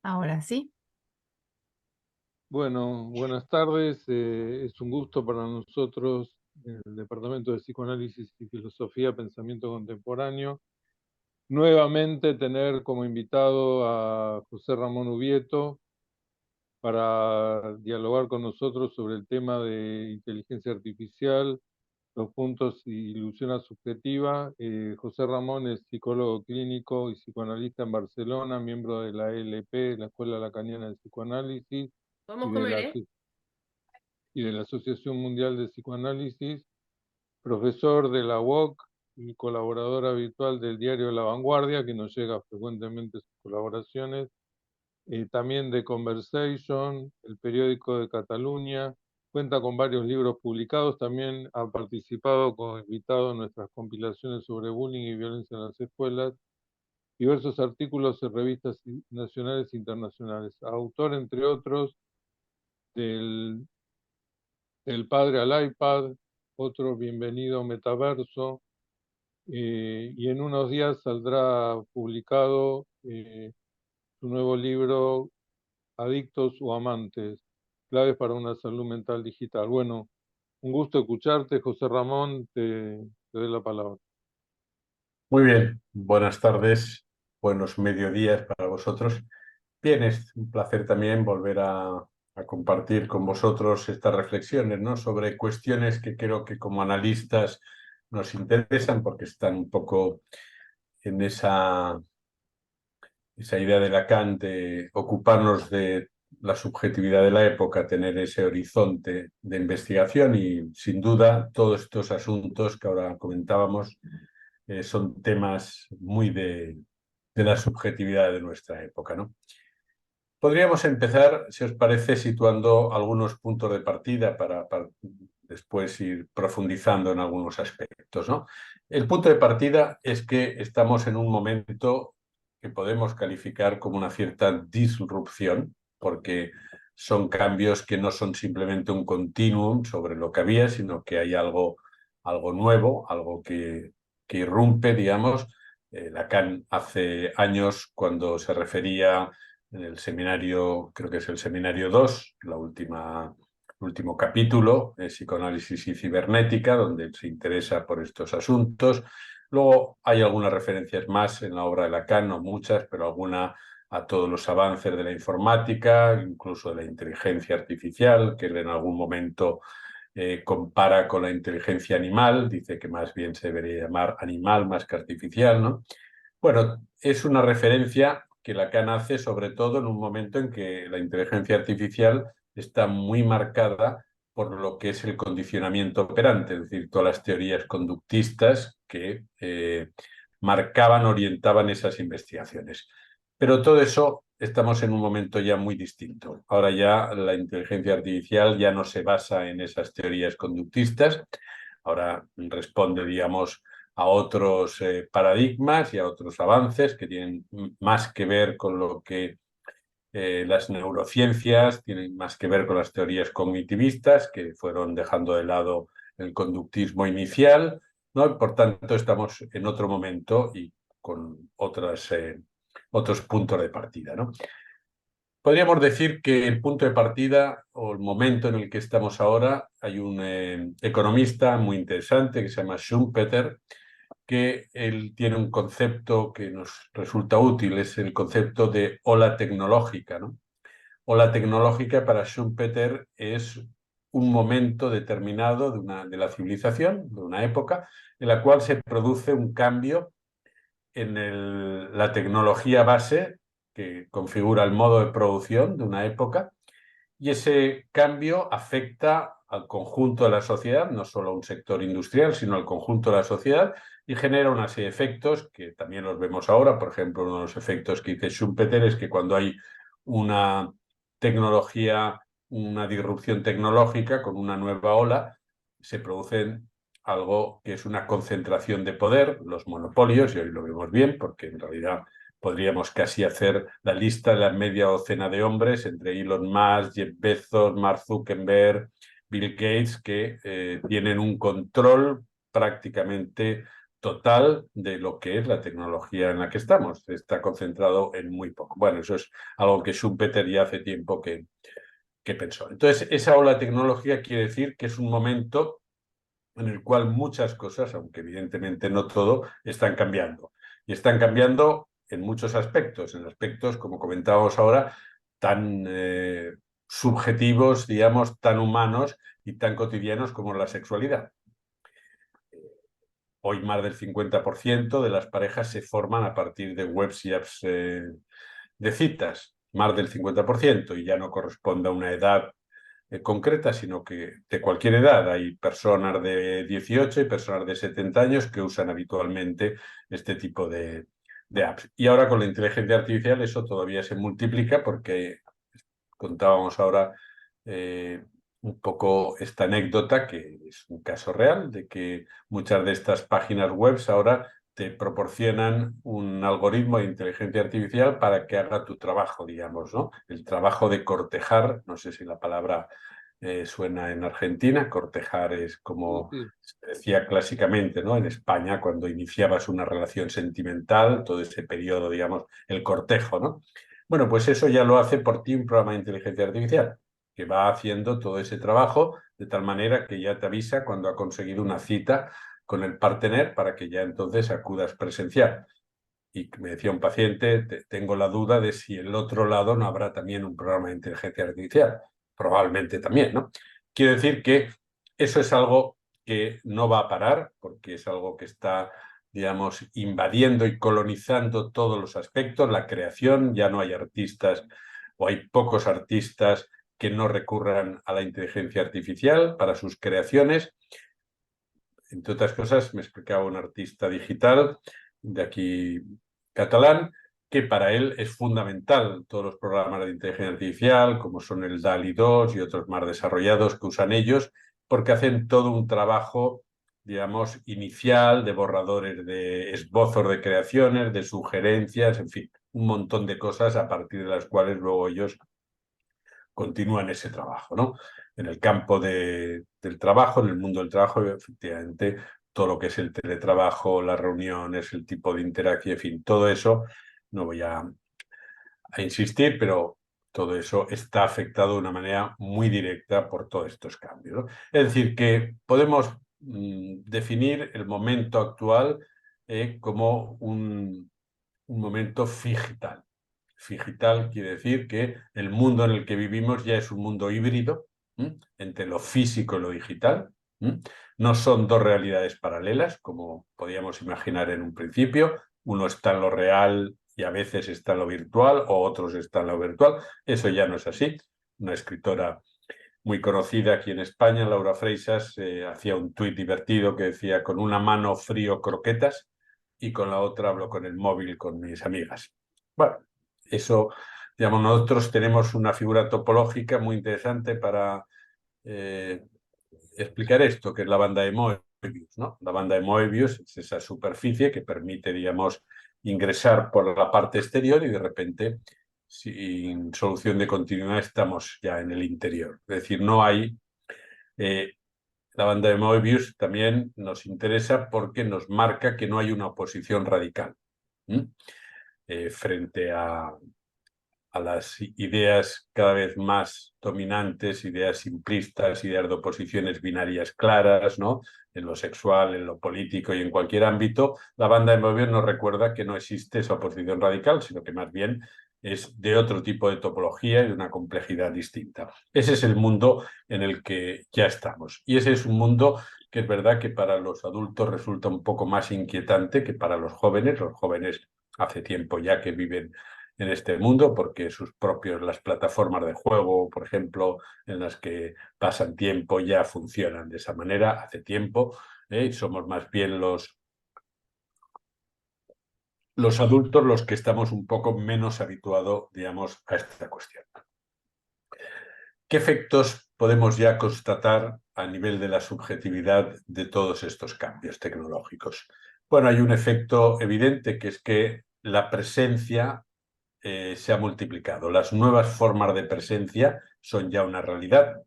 Ahora sí. Bueno, buenas tardes. Es un gusto para nosotros, el Departamento de Psicoanálisis y Filosofía, Pensamiento Contemporáneo, nuevamente tener como invitado a José Ramón Ubieto para dialogar con nosotros sobre el tema de inteligencia artificial, los puntos y ilusión subjetiva. José Ramón es psicólogo clínico y psicoanalista en Barcelona, miembro de la ELP, la Escuela Lacaniana de Psicoanálisis, y Podemos de comer, la ¿eh? y de la Asociación Mundial de Psicoanálisis, profesor de la UOC y colaborador habitual del diario La Vanguardia, que nos llega frecuentemente sus colaboraciones, también de Conversation, el periódico de Cataluña, cuenta con varios libros publicados, también ha participado como invitado en nuestras compilaciones sobre bullying y violencia en las escuelas, diversos artículos en revistas nacionales e internacionales, autor, entre otros, del El padre al iPad, otro Bienvenido Metaverso, y en unos días saldrá publicado su nuevo libro Adictos o Amantes, claves para una salud mental digital. Bueno, un gusto escucharte, José Ramón, te doy la palabra. Muy bien, buenas tardes, buenos mediodías para vosotros. Bien, es un placer también volver a compartir con vosotros estas reflexiones, ¿no? Sobre cuestiones que creo que como analistas nos interesan porque están un poco en esa idea de Lacan de ocuparnos de la subjetividad de la época, tener ese horizonte de investigación y sin duda todos estos asuntos que ahora comentábamos son temas muy de la subjetividad de nuestra época, ¿no? Podríamos empezar, si os parece, situando algunos puntos de partida para después ir profundizando en algunos aspectos, ¿no? El punto de partida es que estamos en un momento que podemos calificar como una cierta disrupción, porque son cambios que no son simplemente un continuum sobre lo que había, sino que hay algo nuevo, algo que irrumpe, digamos. Lacan hace años, cuando se refería en el seminario, creo que es el seminario 2, el último capítulo, de Psicoanálisis y Cibernética, donde se interesa por estos asuntos. Luego hay algunas referencias más en la obra de Lacan, no muchas, pero alguna a todos los avances de la informática, incluso de la inteligencia artificial, que él en algún momento compara con la inteligencia animal, dice que más bien se debería llamar animal más que artificial, ¿no? Bueno, es una referencia que Lacan hace sobre todo en un momento en que la inteligencia artificial está muy marcada por lo que es el condicionamiento operante, es decir, todas las teorías conductistas que marcaban, orientaban esas investigaciones. Pero todo eso estamos en un momento ya muy distinto. Ahora ya la inteligencia artificial ya no se basa en esas teorías conductistas, ahora responde, digamos, a otros paradigmas y a otros avances que tienen más que ver con lo que las neurociencias, tienen más que ver con las teorías cognitivistas, que fueron dejando de lado el conductismo inicial, ¿no? Por tanto, estamos en otro momento y con otros puntos de partida, ¿no? Podríamos decir que el punto de partida o el momento en el que estamos ahora, hay un economista muy interesante que se llama Schumpeter, que él tiene un concepto que nos resulta útil, es el concepto de ola tecnológica, ¿no? Ola tecnológica para Schumpeter es un momento determinado de la civilización, de una época, en la cual se produce un cambio en la tecnología base que configura el modo de producción de una época, y ese cambio afecta al conjunto de la sociedad, no solo a un sector industrial, sino al conjunto de la sociedad, y genera una serie de efectos que también los vemos ahora. Por ejemplo, uno de los efectos que dice Schumpeter es que cuando hay una tecnología, una disrupción tecnológica con una nueva ola, se producen algo que es una concentración de poder, los monopolios, y hoy lo vemos bien, porque en realidad podríamos casi hacer la lista de la media docena de hombres entre Elon Musk, Jeff Bezos, Mark Zuckerberg, Bill Gates, que tienen un control prácticamente total de lo que es la tecnología en la que estamos. Está concentrado en muy poco. Bueno, eso es algo que Schumpeter ya hace tiempo que pensó. Entonces, esa ola tecnológica quiere decir que es un momento en el cual muchas cosas, aunque evidentemente no todo, están cambiando. Y están cambiando en muchos aspectos, en aspectos, como comentábamos ahora, tan subjetivos, digamos, tan humanos y tan cotidianos como la sexualidad. Hoy más del 50% de las parejas se forman a partir de webs y apps de citas, más del 50%, y ya no corresponde a una edad concreta, sino que de cualquier edad. Hay personas de 18 y personas de 70 años que usan habitualmente este tipo de apps. Y ahora con la inteligencia artificial eso todavía se multiplica porque contábamos ahora un poco esta anécdota, que es un caso real, de que muchas de estas páginas web ahora te proporcionan un algoritmo de inteligencia artificial para que haga tu trabajo, digamos, ¿no? El trabajo de cortejar, no sé si la palabra suena en Argentina, cortejar es Sí, como sí. se decía clásicamente, ¿no? En España, cuando iniciabas una relación sentimental, todo ese periodo, digamos, el cortejo, ¿no? Bueno, pues eso ya lo hace por ti un programa de inteligencia artificial, que va haciendo todo ese trabajo de tal manera que ya te avisa cuando ha conseguido una cita con el partener para que ya entonces acudas presencial. Y me decía un paciente, tengo la duda de si el otro lado no habrá también un programa de inteligencia artificial. Probablemente también, ¿no? Quiero decir que eso es algo que no va a parar, porque es algo que está, digamos, invadiendo y colonizando todos los aspectos. La creación, ya no hay artistas o hay pocos artistas que no recurran a la inteligencia artificial para sus creaciones. Entre otras cosas, me explicaba un artista digital de aquí catalán que para él es fundamental todos los programas de inteligencia artificial, como son el DALI 2 y otros más desarrollados que usan ellos, porque hacen todo un trabajo, digamos, inicial de borradores de esbozos de creaciones, de sugerencias, en fin, un montón de cosas a partir de las cuales luego ellos continúan ese trabajo, ¿no? En el campo del trabajo, en el mundo del trabajo, efectivamente, todo lo que es el teletrabajo, las reuniones, el tipo de interacción, en fin, todo eso, no voy a insistir, pero todo eso está afectado de una manera muy directa por todos estos cambios, ¿no? Es decir, que podemos definir el momento actual como un momento figital. Figital quiere decir que el mundo en el que vivimos ya es un mundo híbrido, ¿m? Entre lo físico y lo digital. ¿M? No son dos realidades paralelas, como podíamos imaginar en un principio. Uno está en lo real y a veces está en lo virtual, o otros están en lo virtual. Eso ya no es así. Una escritora muy conocida aquí en España, Laura Freixas, hacía un tuit divertido que decía: con una mano frío croquetas y con la otra hablo con el móvil con mis amigas. Bueno, eso, digamos, nosotros tenemos una figura topológica muy interesante para eh, explicar esto, que es la banda de Moebius, ¿no? La banda de Moebius es esa superficie que permite, digamos, ingresar por la parte exterior y de repente, sin solución de continuidad, estamos ya en el interior. Es decir, no hay... la banda de Moebius también nos interesa porque nos marca que no hay una oposición radical frente a las ideas cada vez más dominantes, ideas simplistas, ideas de oposiciones binarias claras, ¿no? En lo sexual, en lo político y en cualquier ámbito. La banda de Moebius nos recuerda que no existe esa oposición radical, sino que más bien es de otro tipo de topología y de una complejidad distinta. Ese es el mundo en el que ya estamos. Y ese es un mundo que es verdad que para los adultos resulta un poco más inquietante que para los jóvenes. Los jóvenes hace tiempo ya que viven en este mundo porque las plataformas de juego, por ejemplo, en las que pasan tiempo ya funcionan de esa manera hace tiempo. Somos más bien los adultos los que estamos un poco menos habituados, digamos, a esta cuestión. ¿Qué efectos podemos ya constatar a nivel de la subjetividad de todos estos cambios tecnológicos? Bueno, hay un efecto evidente que es que la presencia se ha multiplicado. Las nuevas formas de presencia son ya una realidad.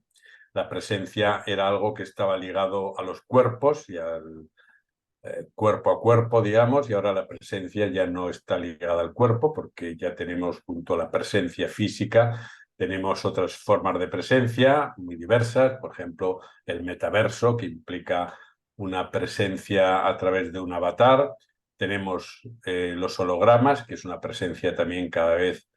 La presencia era algo que estaba ligado a los cuerpos y cuerpo a cuerpo, digamos, y ahora la presencia ya no está ligada al cuerpo porque ya tenemos junto a la presencia física, tenemos otras formas de presencia muy diversas, por ejemplo, el metaverso, que implica una presencia a través de un avatar. Tenemos los hologramas, que es una presencia también cada vez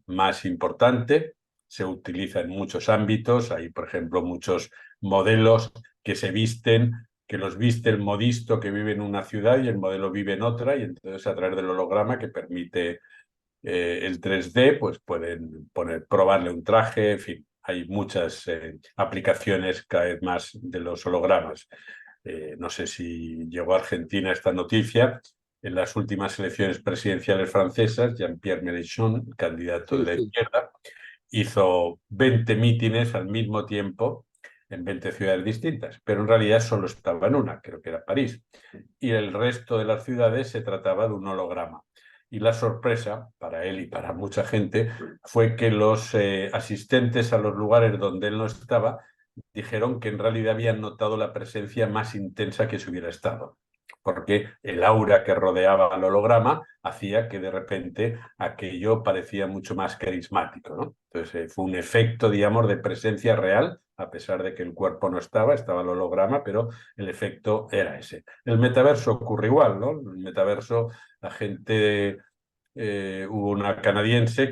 más importante. Se utiliza en muchos ámbitos. Hay, por ejemplo, muchos modelos que se visten, que los viste el modisto que vive en una ciudad y el modelo vive en otra, y entonces a través del holograma que permite el 3D, pues pueden probarle un traje, en fin, hay muchas aplicaciones cada vez más de los hologramas. No sé si llegó a Argentina esta noticia. En las últimas elecciones presidenciales francesas, Jean-Pierre Mélenchon, candidato de Sí, la sí. izquierda, hizo 20 mítines al mismo tiempo en 20 ciudades distintas, pero en realidad solo estaba en una, creo que era París. Y el resto de las ciudades se trataba de un holograma. Y la sorpresa para él y para mucha gente fue que los asistentes a los lugares donde él no estaba dijeron que en realidad habían notado la presencia más intensa que se hubiera estado, porque el aura que rodeaba al holograma hacía que de repente aquello parecía mucho más carismático, ¿no? Entonces fue un efecto, digamos, de presencia real, a pesar de que el cuerpo no estaba, estaba el holograma, pero el efecto era ese. El metaverso ocurre igual, ¿no? El metaverso, la gente, hubo una canadiense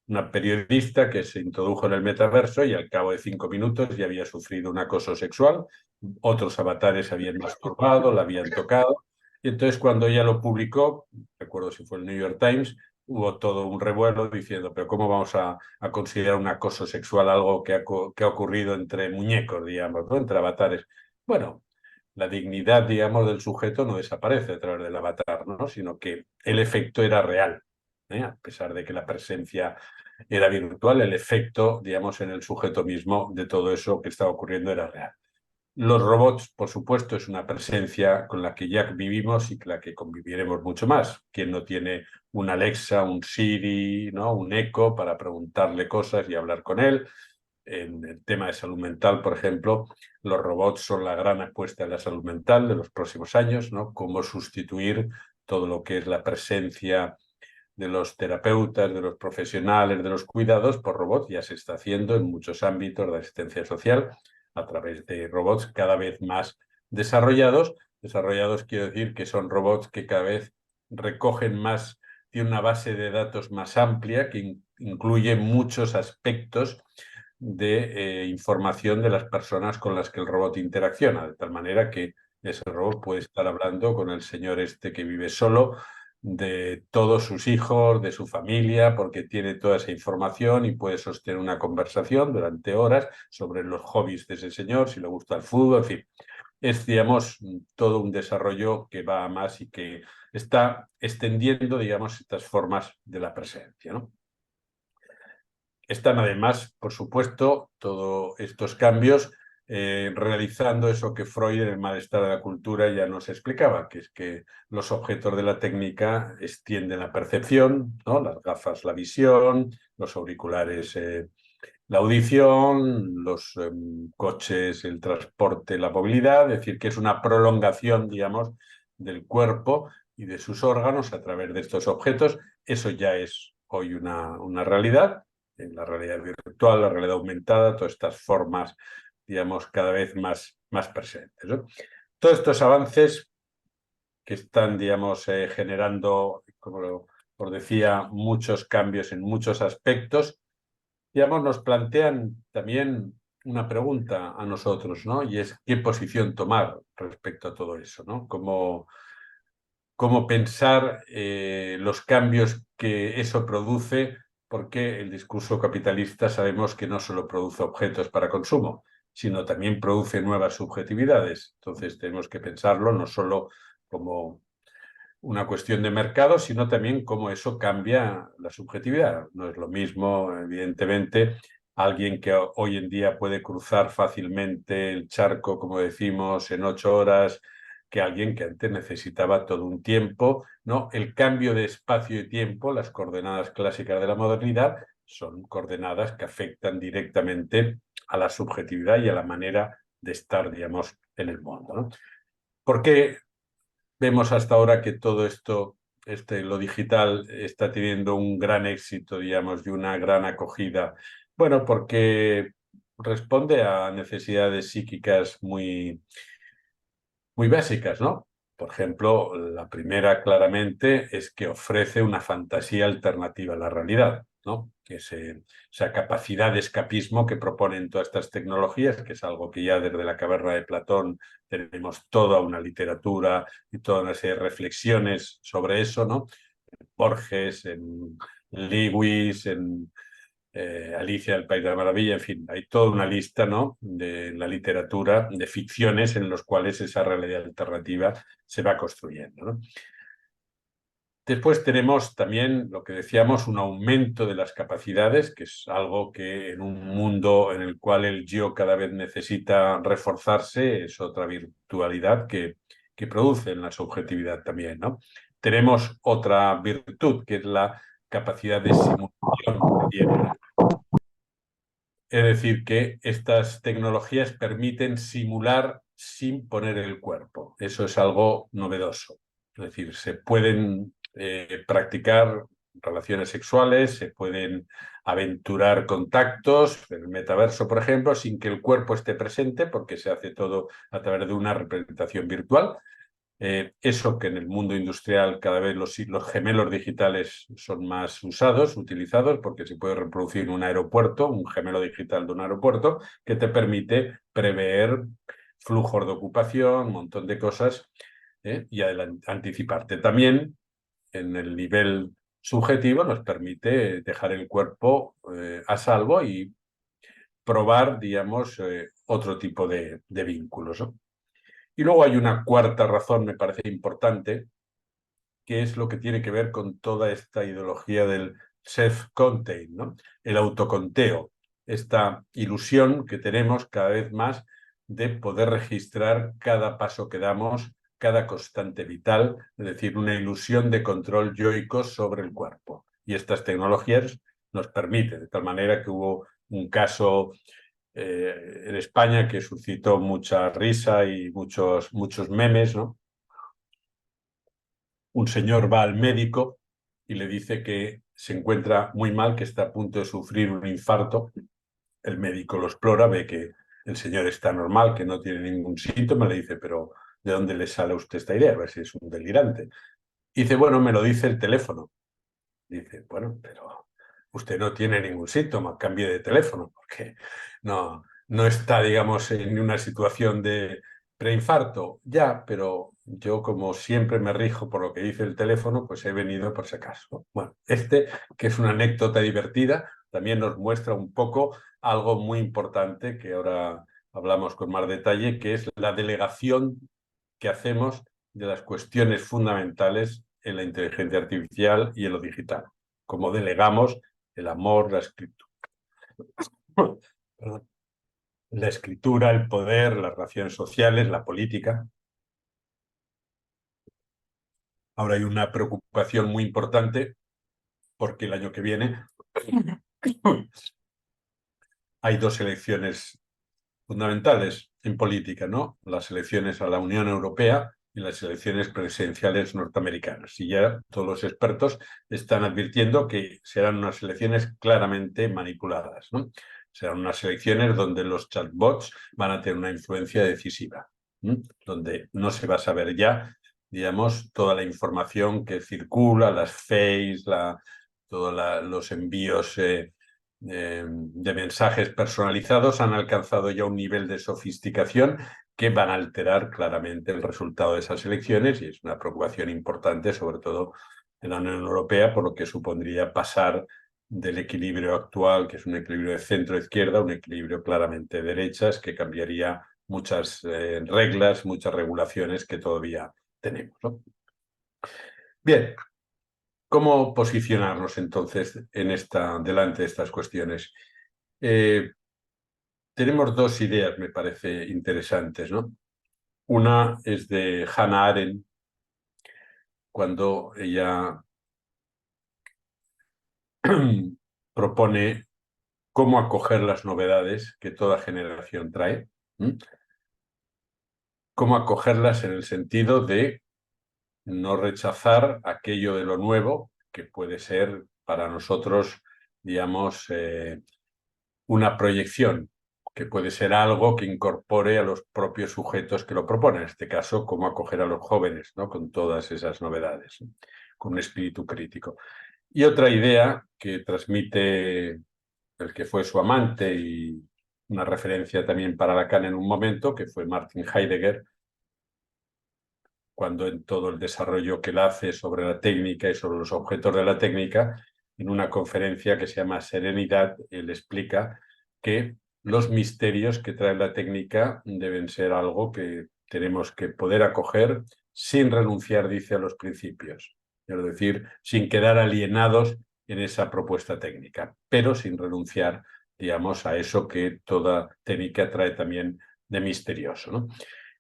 una periodista que se introdujo en el metaverso y al cabo de 5 minutos ya había sufrido un acoso sexual, otros avatares habían masturbado, la habían tocado, y entonces cuando ella lo publicó, recuerdo si fue el New York Times, hubo todo un revuelo diciendo, pero ¿cómo vamos a considerar un acoso sexual algo que ha ocurrido entre muñecos, digamos, ¿no? Entre avatares? Bueno, la dignidad, digamos, del sujeto no desaparece a través del avatar, ¿no? Sino que el efecto era real, ¿eh? A pesar de que la presencia era virtual, el efecto, digamos, en el sujeto mismo de todo eso que estaba ocurriendo era real. Los robots, por supuesto, es una presencia con la que ya vivimos y con la que conviviremos mucho más. ¿Quién no tiene un Alexa, un Siri, ¿no? Un Echo para preguntarle cosas y hablar con él? En el tema de salud mental, por ejemplo, los robots son la gran apuesta de la salud mental de los próximos años, ¿no? Cómo sustituir todo lo que es la presencia de los terapeutas, de los profesionales, de los cuidados por robots. Ya se está haciendo en muchos ámbitos de asistencia social a través de robots cada vez más desarrollados. Desarrollados quiero decir que son robots que cada vez recogen más, tiene una base de datos más amplia que incluye muchos aspectos de información de las personas con las que el robot interacciona, de tal manera que ese robot puede estar hablando con el señor este que vive solo, de todos sus hijos, de su familia, porque tiene toda esa información y puede sostener una conversación durante horas sobre los hobbies de ese señor, si le gusta el fútbol, en fin. Es, digamos, todo un desarrollo que va a más y que está extendiendo, digamos, estas formas de la presencia, ¿no? Están además, por supuesto, todos estos cambios realizando eso que Freud en el Malestar de la Cultura ya nos explicaba, que es que los objetos de la técnica extienden la percepción, ¿no? Las gafas la visión, los auriculares la audición, los coches el transporte, la movilidad, es decir, que es una prolongación, digamos, del cuerpo y de sus órganos a través de estos objetos. Eso ya es hoy una realidad, en la realidad virtual, la realidad aumentada, todas estas formas, digamos, cada vez más presentes, ¿no? Todos estos avances que están, digamos, generando, como os decía, muchos cambios en muchos aspectos, digamos, nos plantean también una pregunta a nosotros, ¿no? Y es qué posición tomar respecto a todo eso, ¿no? Cómo pensar los cambios que eso produce, porque el discurso capitalista sabemos que no solo produce objetos para consumo, sino también produce nuevas subjetividades. Entonces tenemos que pensarlo no solo como una cuestión de mercado, sino también cómo eso cambia la subjetividad. No es lo mismo, evidentemente, alguien que hoy en día puede cruzar fácilmente el charco, como decimos, en 8 horas, que alguien que antes necesitaba todo un tiempo, ¿no? El cambio de espacio y tiempo, las coordenadas clásicas de la modernidad, son coordenadas que afectan directamente a la subjetividad y a la manera de estar, digamos, en el mundo, ¿no? ¿Por qué vemos hasta ahora que todo esto, lo digital, está teniendo un gran éxito, digamos, y una gran acogida? Bueno, porque responde a necesidades psíquicas muy básicas, ¿no? Por ejemplo, la primera claramente es que ofrece una fantasía alternativa a la realidad, ¿no? Que es esa capacidad de escapismo que proponen todas estas tecnologías, que es algo que ya desde la caverna de Platón tenemos toda una literatura y toda una serie de reflexiones sobre eso, ¿no? Borges, en Lewis, en Alicia del País de la Maravilla, en fin, hay toda una lista, ¿no?, de la literatura, de ficciones en los cuales esa realidad alternativa se va construyendo, ¿no? Después tenemos también lo que decíamos, un aumento de las capacidades, que es algo que en un mundo en el cual el yo cada vez necesita reforzarse, es otra virtualidad que produce en la subjetividad también, ¿no? Tenemos otra virtud, que es la capacidad de simulación que tiene. Es decir, que estas tecnologías permiten simular sin poner el cuerpo. Eso es algo novedoso. Es decir, se pueden practicar relaciones sexuales, se pueden aventurar contactos, en el metaverso, por ejemplo, sin que el cuerpo esté presente, porque se hace todo a través de una representación virtual. Eso que en el mundo industrial cada vez los gemelos digitales son más usados, utilizados, porque se puede reproducir en un aeropuerto, un gemelo digital de un aeropuerto, que te permite prever flujos de ocupación, un montón de cosas, y anticiparte. También en el nivel subjetivo nos permite dejar el cuerpo a salvo y probar, digamos, otro tipo de vínculos, ¿no? Y luego hay una cuarta razón, me parece importante, que es lo que tiene que ver con toda esta ideología del self-contained, ¿no? El autoconteo, esta ilusión que tenemos cada vez más de poder registrar cada paso que damos, cada constante vital, es decir, una ilusión de control yoico sobre el cuerpo. Y estas tecnologías nos permiten, de tal manera que hubo un caso en España que suscitó mucha risa y muchos memes, ¿no? Un señor va al médico y le dice que se encuentra muy mal, que está a punto de sufrir un infarto. El médico lo explora, ve que el señor está normal, que no tiene ningún síntoma, le dice, pero ¿de dónde le sale a usted esta idea? A ver si es un delirante. Y dice, bueno, me lo dice el teléfono. Dice, bueno, pero usted no tiene ningún síntoma, cambie de teléfono, porque no está, digamos, en una situación de preinfarto. Ya, pero yo como siempre me rijo por lo que dice el teléfono, pues he venido por si acaso. Bueno, que es una anécdota divertida, también nos muestra un poco algo muy importante que ahora hablamos con más detalle, que es la delegación que hacemos de las cuestiones fundamentales en la inteligencia artificial y en lo digital. Como delegamos el amor, la escritura, el poder, las relaciones sociales, la política. Ahora hay una preocupación muy importante porque el año que viene hay dos elecciones fundamentales en política, ¿no? Las elecciones a la Unión Europea y las elecciones presidenciales norteamericanas. Y ya todos los expertos están advirtiendo que serán unas elecciones claramente manipuladas, ¿no? Serán unas elecciones donde los chatbots van a tener una influencia decisiva, ¿no? Donde no se va a saber ya, digamos, toda la información que circula, las fakes, todos los envíos de mensajes personalizados han alcanzado ya un nivel de sofisticación que van a alterar claramente el resultado de esas elecciones y es una preocupación importante, sobre todo en la Unión Europea, por lo que supondría pasar del equilibrio actual, que es un equilibrio de centro-izquierda, a un equilibrio claramente de derechas, que cambiaría muchas reglas, muchas regulaciones que todavía tenemos, ¿no? Bien, ¿cómo posicionarnos entonces delante de estas cuestiones? Tenemos dos ideas, me parece, interesantes, ¿no? Una es de Hannah Arendt, cuando ella propone cómo acoger las novedades que toda generación trae. ¿Mm? cómo acogerlas en el sentido de no rechazar aquello de lo nuevo, que puede ser para nosotros, digamos, una proyección, que puede ser algo que incorpore a los propios sujetos que lo proponen, en este caso, cómo acoger a los jóvenes, ¿no? Con todas esas novedades, ¿no? Con un espíritu crítico. Y otra idea que transmite el que fue su amante y una referencia también para Lacan en un momento, que fue Martin Heidegger, cuando en todo el desarrollo que él hace sobre la técnica y sobre los objetos de la técnica, en una conferencia que se llama Serenidad, él explica que los misterios que trae la técnica deben ser algo que tenemos que poder acoger sin renunciar, dice, a los principios. Es decir, sin quedar alienados en esa propuesta técnica, pero sin renunciar, digamos, a eso que toda técnica trae también de misterioso, ¿no?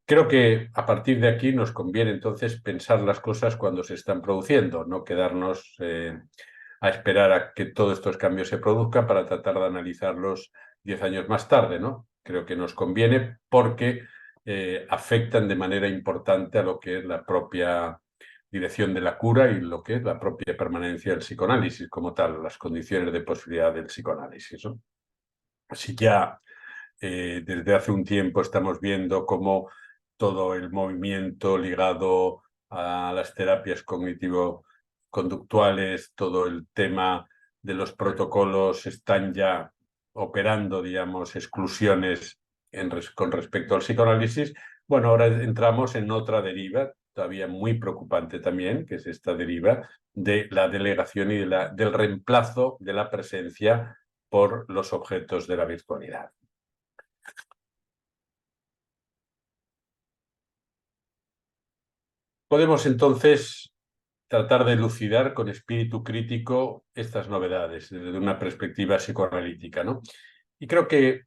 Creo que a partir de aquí nos conviene entonces pensar las cosas cuando se están produciendo, no quedarnos a esperar a que todos estos cambios se produzcan para tratar de analizarlos 10 años más tarde, ¿no? Creo que nos conviene porque afectan de manera importante a lo que es la propia dirección de la cura y lo que es la propia permanencia del psicoanálisis como tal, las condiciones de posibilidad del psicoanálisis, ¿no? Si ya desde hace un tiempo estamos viendo cómo todo el movimiento ligado a las terapias cognitivo-conductuales, todo el tema de los protocolos están ya operando, digamos, exclusiones con respecto al psicoanálisis. Bueno, ahora entramos en otra deriva, todavía muy preocupante también, que es esta deriva de la delegación y del reemplazo de la presencia por los objetos de la virtualidad. Podemos entonces tratar de elucidar con espíritu crítico estas novedades desde una perspectiva psicoanalítica, ¿no? Y creo que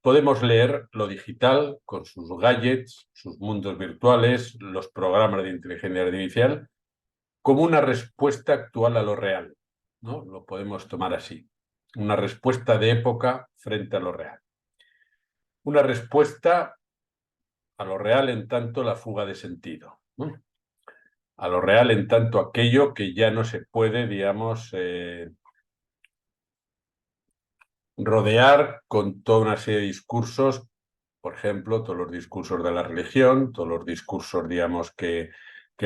podemos leer lo digital con sus gadgets, sus mundos virtuales, los programas de inteligencia artificial, como una respuesta actual a lo real, ¿no? Lo podemos tomar así. Una respuesta de época frente a lo real. Una respuesta a lo real en tanto la fuga de sentido, ¿no? A lo real en tanto aquello que ya no se puede, digamos, rodear con toda una serie de discursos, por ejemplo, todos los discursos de la religión, todos los discursos, digamos, que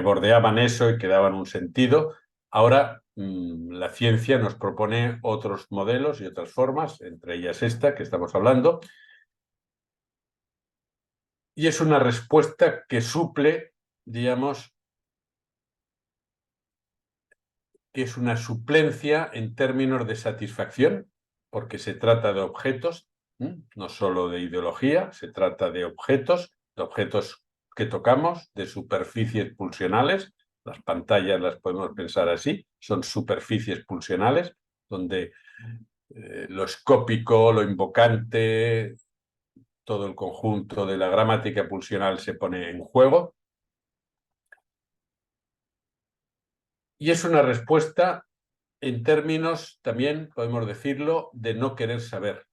bordeaban eso y que daban un sentido. Ahora la ciencia nos propone otros modelos y otras formas, entre ellas esta que estamos hablando, y es una respuesta que suple, digamos, que es una suplencia en términos de satisfacción, porque se trata de objetos, no solo de ideología, se trata de objetos que tocamos, de superficies pulsionales. Las pantallas las podemos pensar así, son superficies pulsionales, donde lo escópico, lo invocante, todo el conjunto de la gramática pulsional se pone en juego. Y es una respuesta en términos, también podemos decirlo, de no querer saber.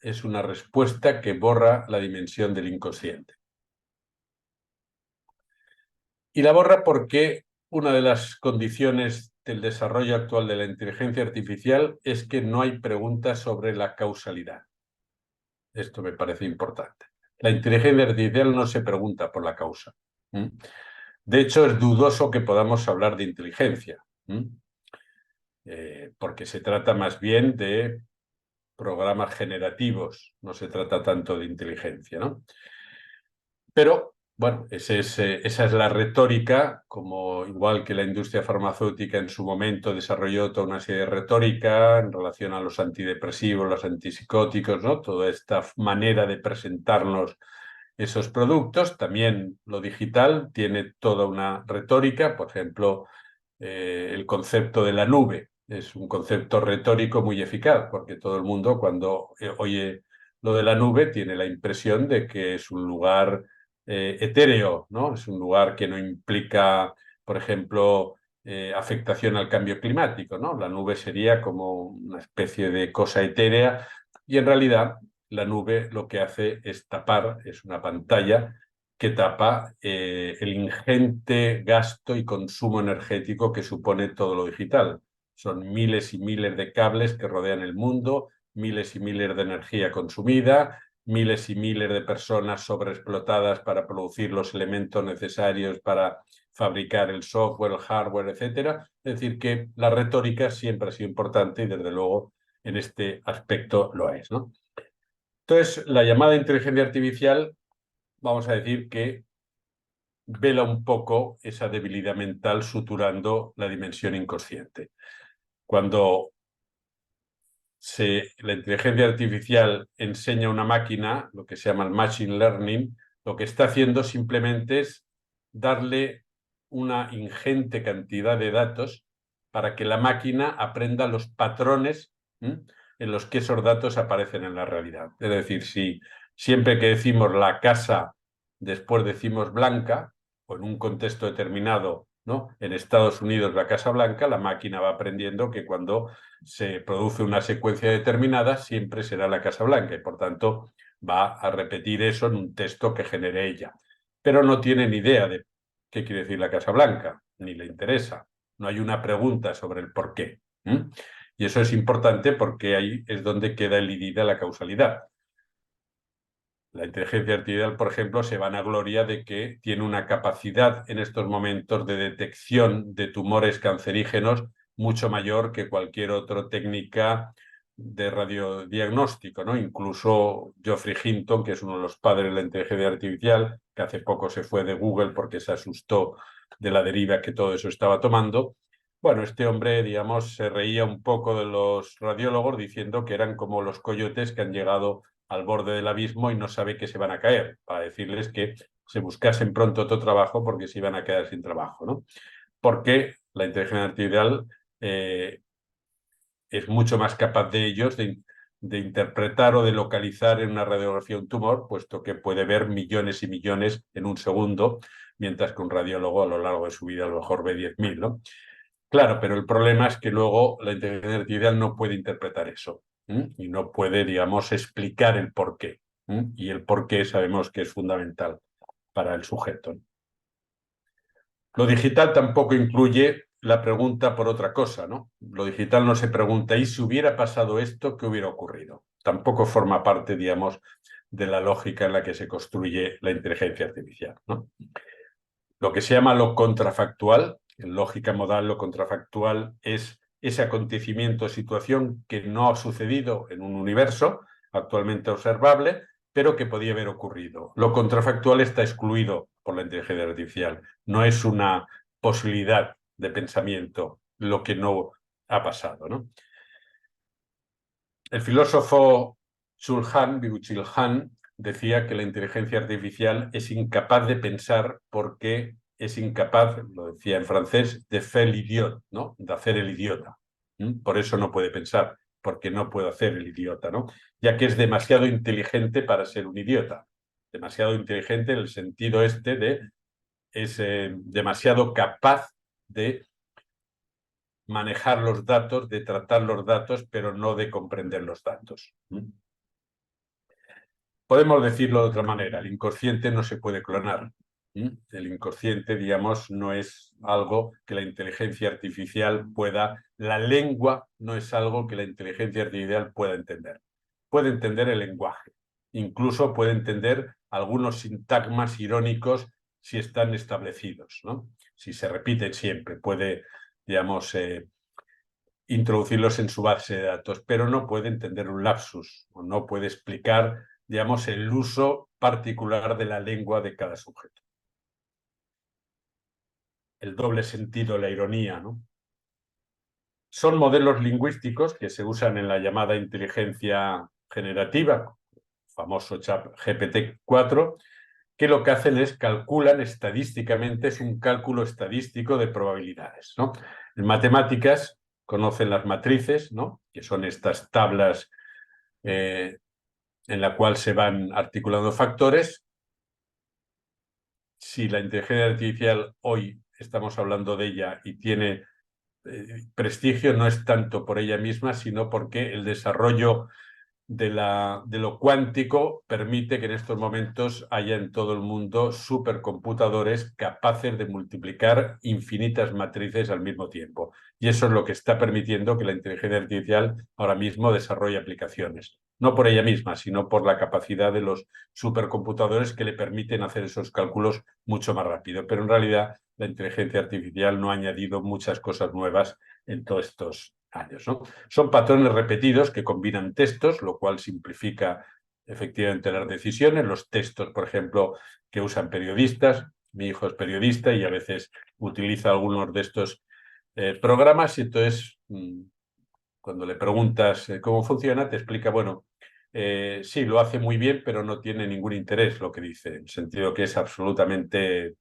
Es una respuesta que borra la dimensión del inconsciente. Y la borra porque una de las condiciones del desarrollo actual de la inteligencia artificial es que no hay preguntas sobre la causalidad. Esto me parece importante. La inteligencia artificial no se pregunta por la causa. De hecho, es dudoso que podamos hablar de inteligencia, porque se trata más bien de programas generativos, no se trata tanto de inteligencia, ¿no? Pero, bueno, esa es la retórica, como igual que la industria farmacéutica en su momento desarrolló toda una serie de retórica en relación a los antidepresivos, los antipsicóticos, ¿no? Toda esta manera de presentarnos esos productos. También lo digital tiene toda una retórica, por ejemplo, el concepto de la nube. Es un concepto retórico muy eficaz, porque todo el mundo cuando oye lo de la nube tiene la impresión de que es un lugar etéreo, ¿no? Es un lugar que no implica, por ejemplo, afectación al cambio climático, ¿no? La nube sería como una especie de cosa etérea y en realidad la nube lo que hace es tapar, es una pantalla que tapa el ingente gasto y consumo energético que supone todo lo digital. Son miles y miles de cables que rodean el mundo, miles y miles de energía consumida, miles y miles de personas sobreexplotadas para producir los elementos necesarios para fabricar el software, el hardware, etcétera. Es decir, que la retórica siempre ha sido importante y desde luego en este aspecto lo es, ¿no? Entonces, la llamada inteligencia artificial, vamos a decir que vela un poco esa debilidad mental suturando la dimensión inconsciente. Cuando la inteligencia artificial enseña a una máquina, lo que se llama el machine learning, lo que está haciendo simplemente es darle una ingente cantidad de datos para que la máquina aprenda los patrones en los que esos datos aparecen en la realidad. Es decir, si siempre que decimos la casa, después decimos blanca, o en un contexto determinado, ¿no? En Estados Unidos la Casa Blanca, la máquina va aprendiendo que cuando se produce una secuencia determinada siempre será la Casa Blanca y por tanto va a repetir eso en un texto que genere ella. Pero no tiene ni idea de qué quiere decir la Casa Blanca, ni le interesa. No hay una pregunta sobre el por qué. Y eso es importante porque ahí es donde queda elidida la causalidad. La inteligencia artificial, por ejemplo, se vanagloria de que tiene una capacidad en estos momentos de detección de tumores cancerígenos mucho mayor que cualquier otra técnica de radiodiagnóstico, ¿no? Incluso Geoffrey Hinton, que es uno de los padres de la inteligencia artificial, que hace poco se fue de Google porque se asustó de la deriva que todo eso estaba tomando. Bueno, este hombre, digamos, se reía un poco de los radiólogos diciendo que eran como los coyotes que han llegado al borde del abismo y no sabe que se van a caer, para decirles que se buscasen pronto otro trabajo porque se iban a quedar sin trabajo, ¿no? Porque la inteligencia artificial es mucho más capaz de ellos de interpretar o de localizar en una radiografía un tumor, puesto que puede ver millones y millones en un segundo, mientras que un radiólogo a lo largo de su vida a lo mejor ve 10.000, ¿no? Claro, pero el problema es que luego la inteligencia artificial no puede interpretar eso y no puede, digamos, explicar el porqué. Y el porqué sabemos que es fundamental para el sujeto. Lo digital tampoco incluye la pregunta por otra cosa, ¿no? Lo digital no se pregunta, ¿y si hubiera pasado esto, qué hubiera ocurrido? Tampoco forma parte, digamos, de la lógica en la que se construye la inteligencia artificial, ¿no? Lo que se llama lo contrafactual, en lógica modal, lo contrafactual es ese acontecimiento o situación que no ha sucedido en un universo actualmente observable, pero que podía haber ocurrido. Lo contrafactual está excluido por la inteligencia artificial. No es una posibilidad de pensamiento lo que no ha pasado, ¿no? El filósofo Byung-Chul Han decía que la inteligencia artificial es incapaz de pensar porque es incapaz, lo decía en francés, de faire l'idiot, ¿no? De hacer el idiota. Por eso no puede pensar, porque no puede hacer el idiota, ¿no? Ya que es demasiado inteligente para ser un idiota. Demasiado inteligente en el sentido este de es demasiado capaz de manejar los datos, de tratar los datos, pero no de comprender los datos. Podemos decirlo de otra manera, el inconsciente no se puede clonar. El inconsciente, digamos, no es algo que la inteligencia artificial pueda, la lengua no es algo que la inteligencia artificial pueda entender. Puede entender el lenguaje, incluso puede entender algunos sintagmas irónicos si están establecidos, ¿no? Si se repiten siempre, puede, digamos, introducirlos en su base de datos, pero no puede entender un lapsus o no puede explicar, digamos, el uso particular de la lengua de cada sujeto. El doble sentido, la ironía, ¿no? Son modelos lingüísticos que se usan en la llamada inteligencia generativa, famoso chat GPT-4, que lo que hacen es calculan estadísticamente, es un cálculo estadístico de probabilidades, ¿no? En matemáticas conocen las matrices, ¿no? Que son estas tablas en la cual se van articulando factores. Si la inteligencia artificial hoy estamos hablando de ella y tiene prestigio, no es tanto por ella misma, sino porque el desarrollo de lo cuántico permite que en estos momentos haya en todo el mundo supercomputadores capaces de multiplicar infinitas matrices al mismo tiempo. Y eso es lo que está permitiendo que la inteligencia artificial ahora mismo desarrolle aplicaciones. No por ella misma, sino por la capacidad de los supercomputadores que le permiten hacer esos cálculos mucho más rápido. Pero en realidad la inteligencia artificial no ha añadido muchas cosas nuevas en todos estos años, ¿no? Son patrones repetidos que combinan textos, lo cual simplifica efectivamente las decisiones. Los textos, por ejemplo, que usan periodistas. Mi hijo es periodista y a veces utiliza algunos de estos programas y entonces cuando le preguntas cómo funciona, te explica, bueno, sí, lo hace muy bien, pero no tiene ningún interés lo que dice, en el sentido que es absolutamente,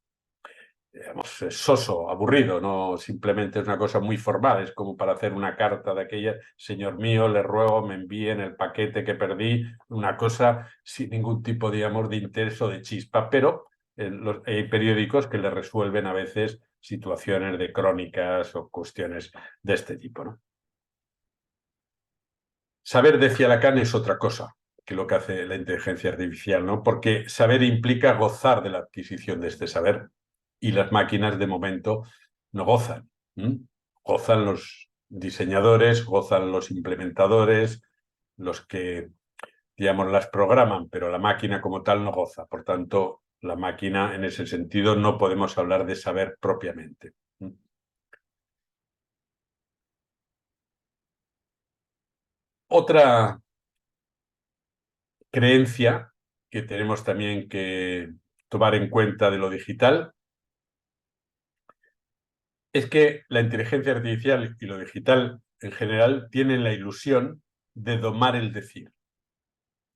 digamos, soso, aburrido, no simplemente es una cosa muy formal, es como para hacer una carta de aquella, señor mío, le ruego me envíen el paquete que perdí, una cosa sin ningún tipo, digamos, de interés o de chispa, pero hay periódicos que le resuelven a veces situaciones de crónicas o cuestiones de este tipo, ¿no? Saber, decía Lacan, es otra cosa que lo que hace la inteligencia artificial, ¿no? Porque saber implica gozar de la adquisición de este saber y las máquinas de momento no gozan. Gozan los diseñadores, gozan los implementadores, los que, digamos, las programan, pero la máquina como tal no goza. Por tanto, la máquina en ese sentido no podemos hablar de saber propiamente. Otra creencia que tenemos también que tomar en cuenta de lo digital es que la inteligencia artificial y lo digital en general tienen la ilusión de domar el decir.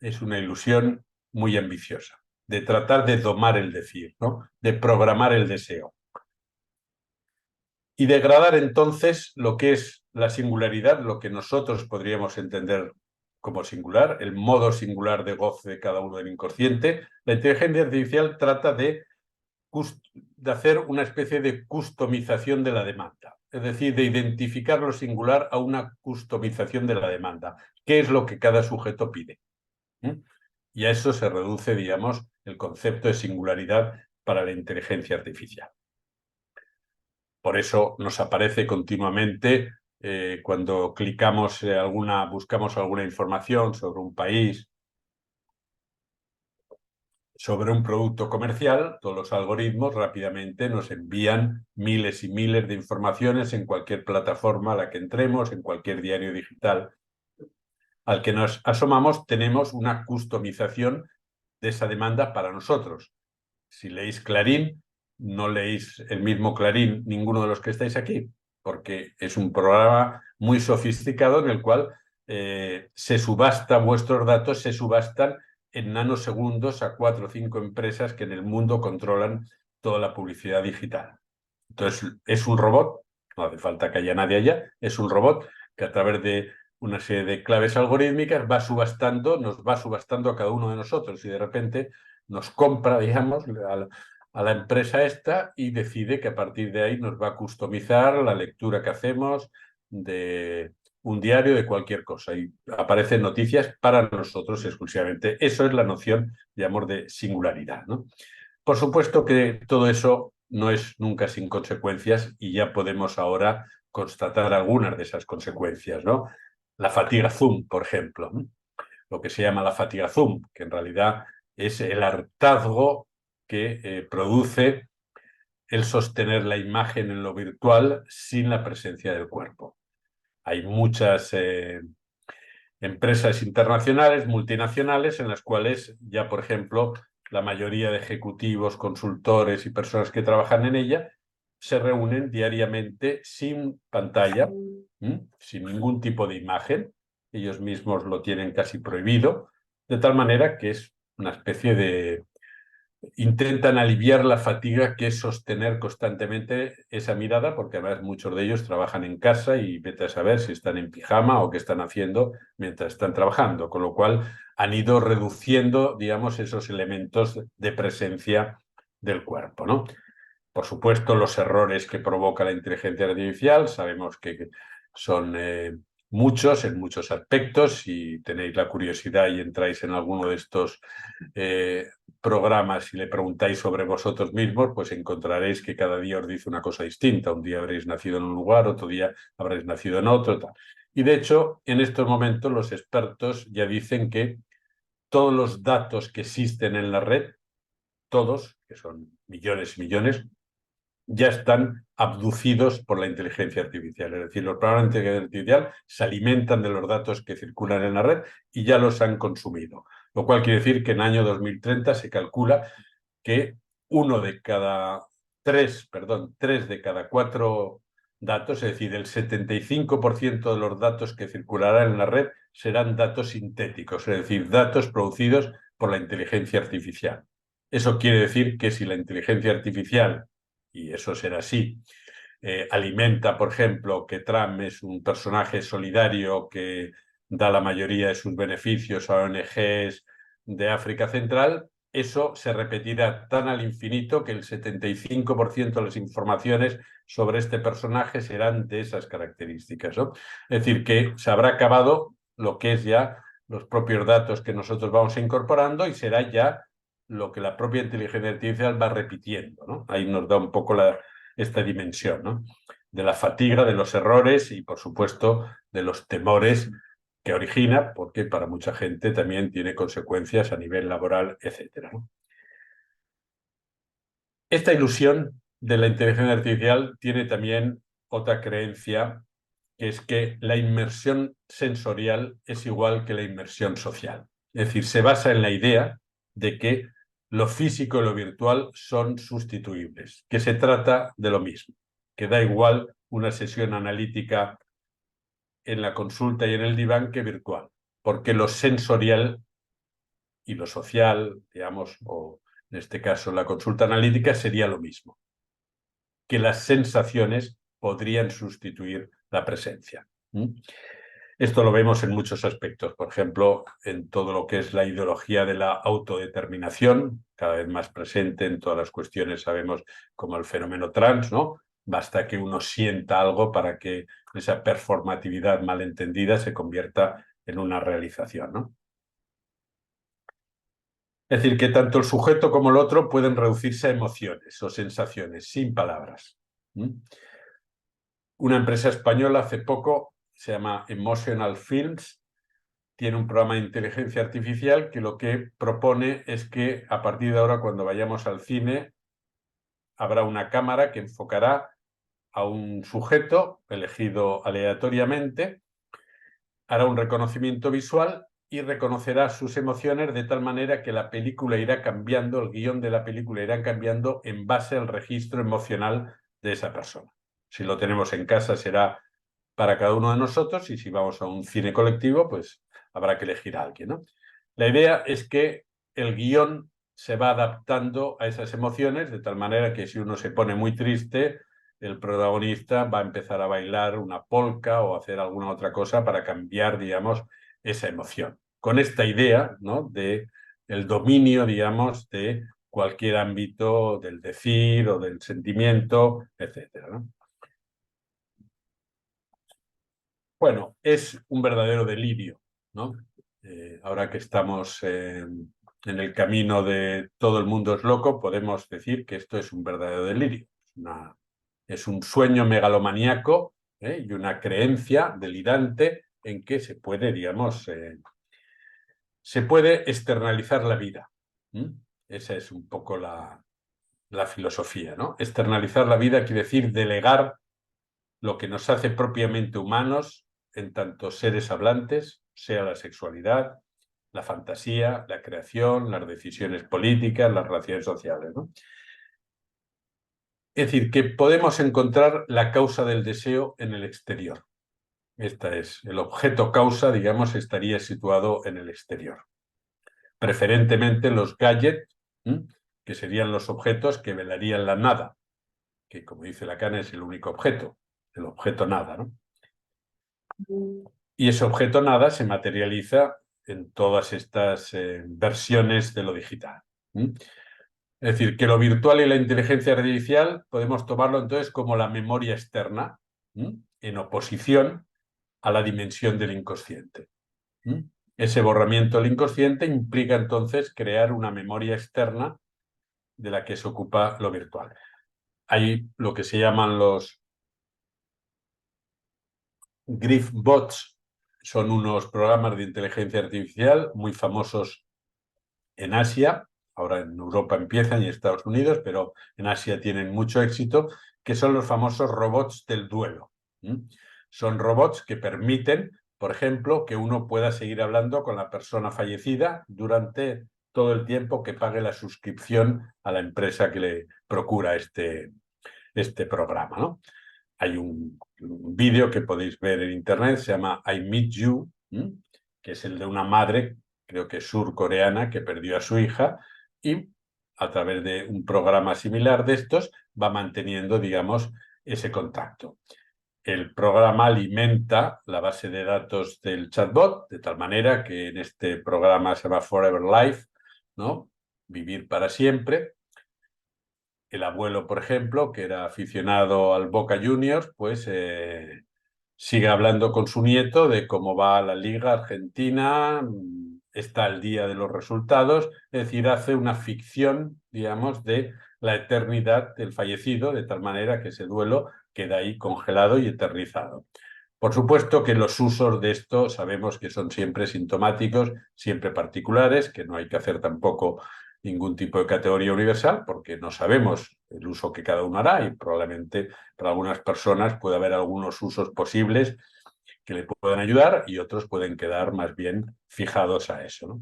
Es una ilusión muy ambiciosa, de tratar de domar el decir, ¿no? De programar el deseo. Y degradar entonces lo que es la singularidad, lo que nosotros podríamos entender como singular, el modo singular de goce de cada uno del inconsciente. La inteligencia artificial trata de hacer una especie de customización de la demanda, es decir, de identificar lo singular a una customización de la demanda. ¿Qué es lo que cada sujeto pide? Y a eso se reduce, digamos, el concepto de singularidad para la inteligencia artificial. Por eso nos aparece continuamente cuando clicamos buscamos alguna información sobre un país, sobre un producto comercial, todos los algoritmos rápidamente nos envían miles y miles de informaciones en cualquier plataforma a la que entremos, en cualquier diario digital al que nos asomamos, tenemos una customización de esa demanda para nosotros. Si leéis Clarín, no leéis el mismo Clarín ninguno de los que estáis aquí, porque es un programa muy sofisticado en el cual se subasta vuestros datos, se subastan en nanosegundos a 4 o 5 empresas que en el mundo controlan toda la publicidad digital. Entonces, es un robot, no hace falta que haya nadie allá, es un robot que a través de una serie de claves algorítmicas nos va subastando a cada uno de nosotros y de repente nos compra, digamos, a la empresa esta y decide que a partir de ahí nos va a customizar la lectura que hacemos de un diario, de cualquier cosa. Y aparecen noticias para nosotros exclusivamente. Eso es la noción, digamos, de singularidad, ¿no? Por supuesto que todo eso no es nunca sin consecuencias y ya podemos ahora constatar algunas de esas consecuencias, ¿no? La fatiga Zoom, por ejemplo, ¿no? Lo que se llama la fatiga Zoom, que en realidad es el hartazgo que produce el sostener la imagen en lo virtual sin la presencia del cuerpo. Hay muchas empresas internacionales, multinacionales, en las cuales ya, por ejemplo, la mayoría de ejecutivos, consultores y personas que trabajan en ella se reúnen diariamente sin pantalla, sin ningún tipo de imagen. Ellos mismos lo tienen casi prohibido, de tal manera que es una especie de intentan aliviar la fatiga que es sostener constantemente esa mirada, porque además muchos de ellos trabajan en casa y vete a saber si están en pijama o qué están haciendo mientras están trabajando, con lo cual han ido reduciendo, digamos, esos elementos de presencia del cuerpo, ¿no? Por supuesto, los errores que provoca la inteligencia artificial sabemos que son muchos en muchos aspectos. Si tenéis la curiosidad y entráis en alguno de estos programas y le preguntáis sobre vosotros mismos, pues encontraréis que cada día os dice una cosa distinta. Un día habréis nacido en un lugar, otro día habréis nacido en otro, tal. Y de hecho, en estos momentos los expertos ya dicen que todos los datos que existen en la red, todos, que son millones y millones, ya están abducidos por la inteligencia artificial. Es decir, los programas de inteligencia artificial se alimentan de los datos que circulan en la red y ya los han consumido. Lo cual quiere decir que en el año 2030 se calcula que tres de cada cuatro datos, es decir, el 75% de los datos que circularán en la red serán datos sintéticos, es decir, datos producidos por la inteligencia artificial. Eso quiere decir que si la inteligencia artificial, y eso será así, alimenta, por ejemplo, que Trump es un personaje solidario que da la mayoría de sus beneficios a ONGs de África Central, eso se repetirá tan al infinito que el 75% de las informaciones sobre este personaje serán de esas características, ¿no? Es decir, que se habrá acabado lo que es ya los propios datos que nosotros vamos incorporando y será ya lo que la propia inteligencia artificial va repitiendo, ¿no? Ahí nos da un poco esta dimensión, ¿no? De la fatiga, de los errores y, por supuesto, de los temores que origina, porque para mucha gente también tiene consecuencias a nivel laboral, etcétera, ¿no? Esta ilusión de la inteligencia artificial tiene también otra creencia, que es que la inmersión sensorial es igual que la inmersión social. Es decir, se basa en la idea de que lo físico y lo virtual son sustituibles, que se trata de lo mismo, que da igual una sesión analítica en la consulta y en el diván que virtual, porque lo sensorial y lo social, digamos, o en este caso la consulta analítica, sería lo mismo, que las sensaciones podrían sustituir la presencia. Esto lo vemos en muchos aspectos, por ejemplo, en todo lo que es la ideología de la autodeterminación, cada vez más presente en todas las cuestiones, sabemos, como el fenómeno trans, ¿no? Basta que uno sienta algo para que esa performatividad malentendida se convierta en una realización, ¿no? Es decir, que tanto el sujeto como el otro pueden reducirse a emociones o sensaciones, sin palabras. Una empresa española hace poco, se llama Emotional Films, tiene un programa de inteligencia artificial que lo que propone es que a partir de ahora, cuando vayamos al cine, habrá una cámara que enfocará a un sujeto elegido aleatoriamente, hará un reconocimiento visual y reconocerá sus emociones de tal manera que la película irá cambiando, el guión de la película irá cambiando en base al registro emocional de esa persona. Si lo tenemos en casa será para cada uno de nosotros y si vamos a un cine colectivo, pues habrá que elegir a alguien, ¿no? La idea es que el guión se va adaptando a esas emociones de tal manera que si uno se pone muy triste, el protagonista va a empezar a bailar una polka o hacer alguna otra cosa para cambiar, digamos, esa emoción. Con esta idea, ¿no?, de el dominio, digamos, de cualquier ámbito del decir o del sentimiento, etcétera, ¿no? Bueno, es un verdadero delirio, ¿no? Ahora que estamos en el camino de todo el mundo es loco, podemos decir que esto es un verdadero delirio. Es un sueño megalomaníaco, y una creencia delirante en que se puede, digamos, se puede externalizar la vida. Esa es un poco la filosofía, ¿no? Externalizar la vida quiere decir delegar lo que nos hace propiamente humanos en tanto seres hablantes, sea la sexualidad, la fantasía, la creación, las decisiones políticas, las relaciones sociales, ¿no? Es decir, que podemos encontrar la causa del deseo en el exterior. Esta es, el objeto causa, digamos, estaría situado en el exterior. Preferentemente los gadgets, que serían los objetos que velarían la nada, que como dice Lacan es el único objeto, el objeto nada, ¿no? Y ese objeto nada se materializa en todas estas versiones de lo digital. Es decir, que lo virtual y la inteligencia artificial podemos tomarlo entonces como la memoria externa, en oposición a la dimensión del inconsciente. Ese borramiento del inconsciente implica entonces crear una memoria externa de la que se ocupa lo virtual. Hay lo que se llaman los GriphBots, son unos programas de inteligencia artificial muy famosos en Asia, ahora en Europa empiezan y en Estados Unidos, pero en Asia tienen mucho éxito, que son los famosos robots del duelo. Son robots que permiten, por ejemplo, que uno pueda seguir hablando con la persona fallecida durante todo el tiempo que pague la suscripción a la empresa que le procura este programa, ¿no? Hay un vídeo que podéis ver en internet, se llama I Meet You, que es el de una madre, creo que surcoreana, que perdió a su hija y a través de un programa similar de estos va manteniendo, digamos, ese contacto. El programa alimenta la base de datos del chatbot, de tal manera que en este programa se llama Forever Life, ¿no? Vivir para siempre. El abuelo, por ejemplo, que era aficionado al Boca Juniors, pues sigue hablando con su nieto de cómo va la Liga Argentina, está al día de los resultados, es decir, hace una ficción, digamos, de la eternidad del fallecido, de tal manera que ese duelo queda ahí congelado y eternizado. Por supuesto que los usos de esto sabemos que son siempre sintomáticos, siempre particulares, que no hay que hacer tampoco ningún tipo de categoría universal porque no sabemos el uso que cada uno hará y probablemente para algunas personas puede haber algunos usos posibles que le puedan ayudar y otros pueden quedar más bien fijados a eso, ¿no?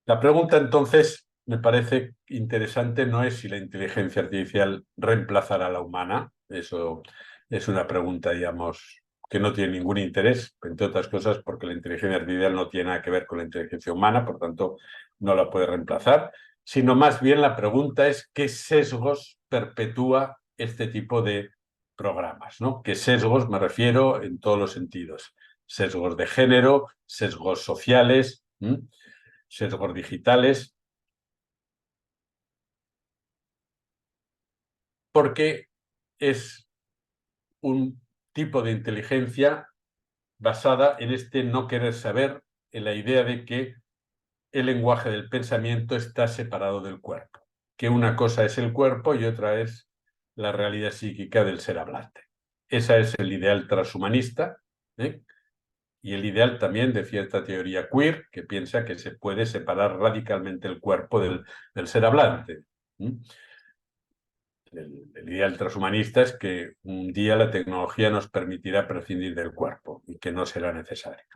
La pregunta entonces me parece interesante no es si la inteligencia artificial reemplazará a la humana, eso es una pregunta, digamos, que no tiene ningún interés, entre otras cosas porque la inteligencia artificial no tiene nada que ver con la inteligencia humana, por tanto no la puede reemplazar, sino más bien la pregunta es qué sesgos perpetúa este tipo de programas, ¿no? ¿Qué sesgos? Me refiero en todos los sentidos. Sesgos de género, sesgos sociales, sesgos digitales, porque es un tipo de inteligencia basada en este no querer saber, en la idea de que el lenguaje del pensamiento está separado del cuerpo, que una cosa es el cuerpo y otra es la realidad psíquica del ser hablante. Ese es el ideal transhumanista, y el ideal también de cierta teoría queer, que piensa que se puede separar radicalmente el cuerpo del ser hablante. El ideal transhumanista es que un día la tecnología nos permitirá prescindir del cuerpo y que no será necesario.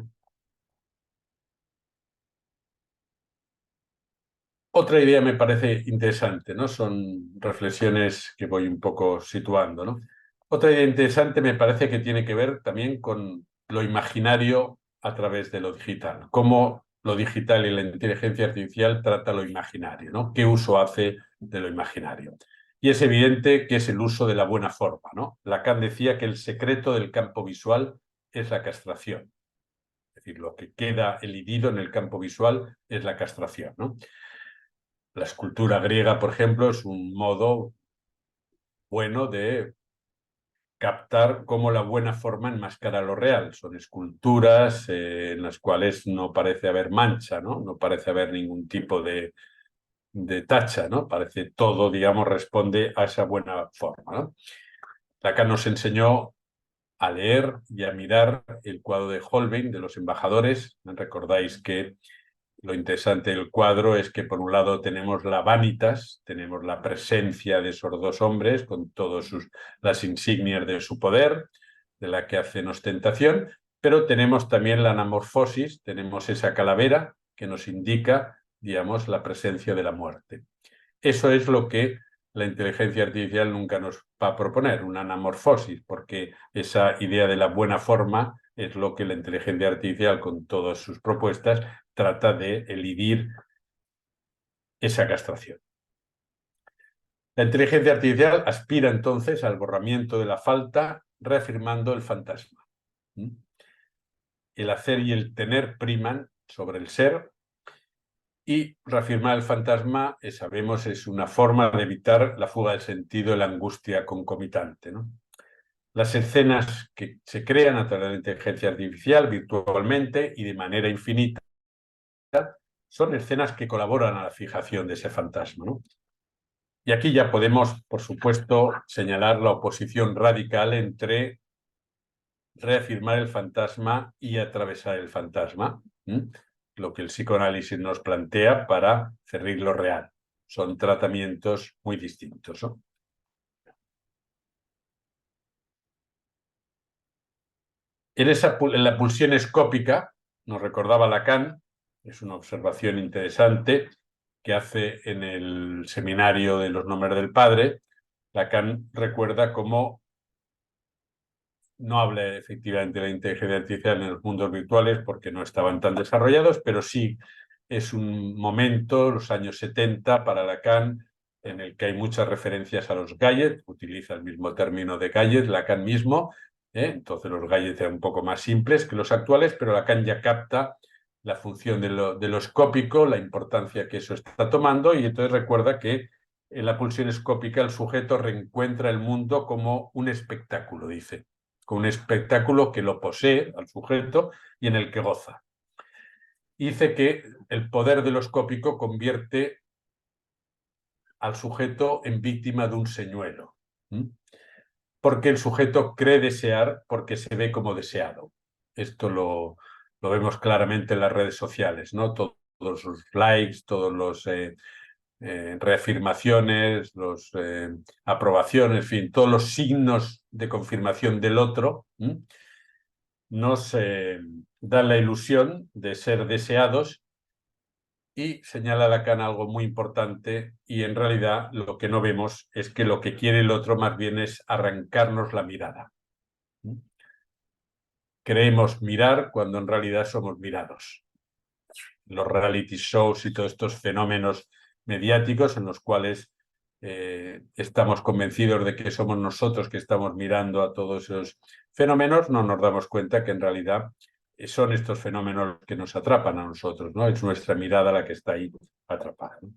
Otra idea me parece interesante, ¿no? Son reflexiones que voy un poco situando, ¿no? Otra idea interesante me parece que tiene que ver también con lo imaginario a través de lo digital. Cómo lo digital y la inteligencia artificial trata lo imaginario, ¿no? ¿Qué uso hace de lo imaginario? Y es evidente que es el uso de la buena forma, ¿no? Lacan decía que el secreto del campo visual es la castración. Es decir, lo que queda elidido en el campo visual es la castración, ¿no? La escultura griega, por ejemplo, es un modo bueno de captar cómo la buena forma enmascara lo real. Son esculturas en las cuales no parece haber mancha, ¿no? No parece haber ningún tipo de tacha, ¿no? Parece todo, digamos, responde a esa buena forma, ¿no? Lacan nos enseñó a leer y a mirar el cuadro de Holbein, de los embajadores. Recordáis que lo interesante del cuadro es que por un lado tenemos la vanitas, tenemos la presencia de esos dos hombres con todas las insignias de su poder, de la que hacen ostentación, pero tenemos también la anamorfosis, tenemos esa calavera que nos indica, digamos, la presencia de la muerte. Eso es lo que la inteligencia artificial nunca nos va a proponer, una anamorfosis, porque esa idea de la buena forma es lo que la inteligencia artificial, con todas sus propuestas, trata de elidir esa castración. La inteligencia artificial aspira entonces al borramiento de la falta, reafirmando el fantasma. El hacer y el tener priman sobre el ser, y reafirmar el fantasma, sabemos, es una forma de evitar la fuga del sentido y la angustia concomitante, ¿no? Las escenas que se crean a través de la inteligencia artificial virtualmente y de manera infinita son escenas que colaboran a la fijación de ese fantasma, ¿no? Y aquí ya podemos, por supuesto, señalar la oposición radical entre reafirmar el fantasma y atravesar el fantasma, lo que el psicoanálisis nos plantea para cerrir lo real. Son tratamientos muy distintos, ¿no? En la pulsión escópica, nos recordaba Lacan, es una observación interesante que hace en el seminario de los nombres del padre. Lacan recuerda cómo no habla efectivamente de la inteligencia artificial en los mundos virtuales porque no estaban tan desarrollados, pero sí es un momento, los años 70, para Lacan, en el que hay muchas referencias a los gadgets, utiliza el mismo término de gadgets, Lacan mismo, entonces los gadgets eran un poco más simples que los actuales, pero Lacan ya capta la función de lo escópico, la importancia que eso está tomando, y entonces recuerda que en la pulsión escópica el sujeto reencuentra el mundo como un espectáculo, dice, con un espectáculo que lo posee al sujeto y en el que goza. Dice que el poder de lo escópico convierte al sujeto en víctima de un señuelo, porque el sujeto cree desear porque se ve como deseado. Esto lo vemos claramente en las redes sociales, ¿no? Todos los likes, todos los reafirmaciones, los aprobaciones, en fin, todos los signos de confirmación del otro, nos dan la ilusión de ser deseados, y señala Lacan algo muy importante, y en realidad lo que no vemos es que lo que quiere el otro más bien es arrancarnos la mirada. Creemos mirar cuando en realidad somos mirados. Los reality shows y todos estos fenómenos mediáticos en los cuales estamos convencidos de que somos nosotros que estamos mirando a todos esos fenómenos, no nos damos cuenta que en realidad son estos fenómenos que nos atrapan a nosotros, ¿no? Es nuestra mirada la que está ahí atrapada, ¿no?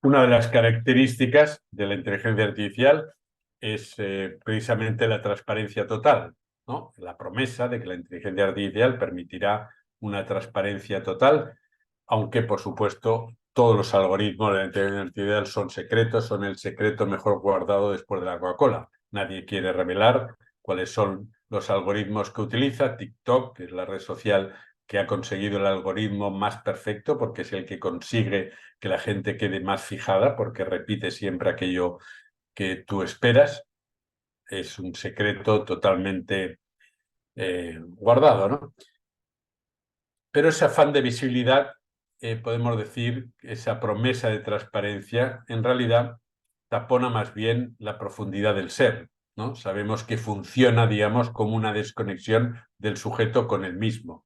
Una de las características de la inteligencia artificial es precisamente la transparencia total, ¿no? La promesa de que la inteligencia artificial permitirá una transparencia total, aunque, por supuesto, todos los algoritmos de la inteligencia artificial son secretos, son el secreto mejor guardado después de la Coca-Cola. Nadie quiere revelar cuáles son los algoritmos que utiliza. TikTok, que es la red social que ha conseguido el algoritmo más perfecto, porque es el que consigue que la gente quede más fijada, porque repite siempre aquello que tú esperas. Es un secreto totalmente guardado, ¿no? Pero ese afán de visibilidad, podemos decir, esa promesa de transparencia, en realidad tapona más bien la profundidad del ser, ¿no? Sabemos que funciona, digamos, como una desconexión del sujeto con el mismo,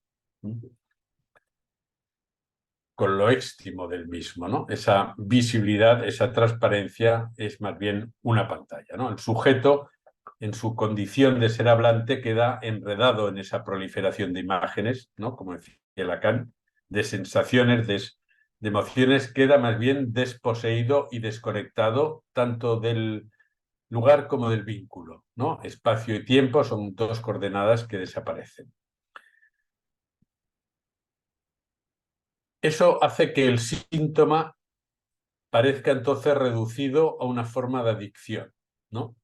con lo íntimo del mismo, ¿no? Esa visibilidad, esa transparencia es más bien una pantalla, ¿no? El sujeto, en su condición de ser hablante, queda enredado en esa proliferación de imágenes, ¿no? Como decía Lacan, de sensaciones, de emociones, queda más bien desposeído y desconectado tanto del lugar como del vínculo, ¿no? Espacio y tiempo son dos coordenadas que desaparecen. Eso hace que el síntoma parezca entonces reducido a una forma de adicción, ¿no?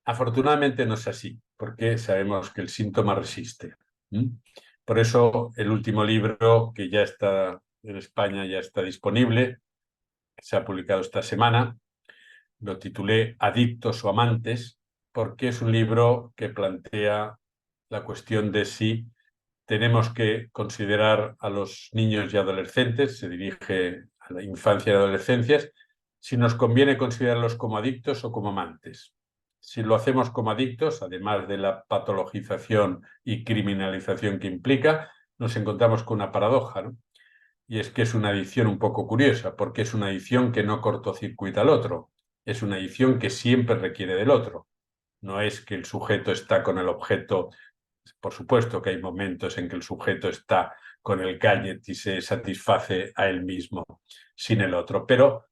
Afortunadamente no es así, porque sabemos que el síntoma resiste. Por eso el último libro, que ya está en España, ya está disponible, que se ha publicado esta semana, lo titulé Adictos o Amantes, porque es un libro que plantea la cuestión de si tenemos que considerar a los niños y adolescentes, se dirige a la infancia y adolescencia, si nos conviene considerarlos como adictos o como amantes. Si lo hacemos como adictos, además de la patologización y criminalización que implica, nos encontramos con una paradoja, ¿no? Y es que es una adicción un poco curiosa, porque es una adicción que no cortocircuita al otro, es una adicción que siempre requiere del otro. No es que el sujeto está con el objeto. Por supuesto que hay momentos en que el sujeto está con el gadget y se satisface a él mismo sin el otro, pero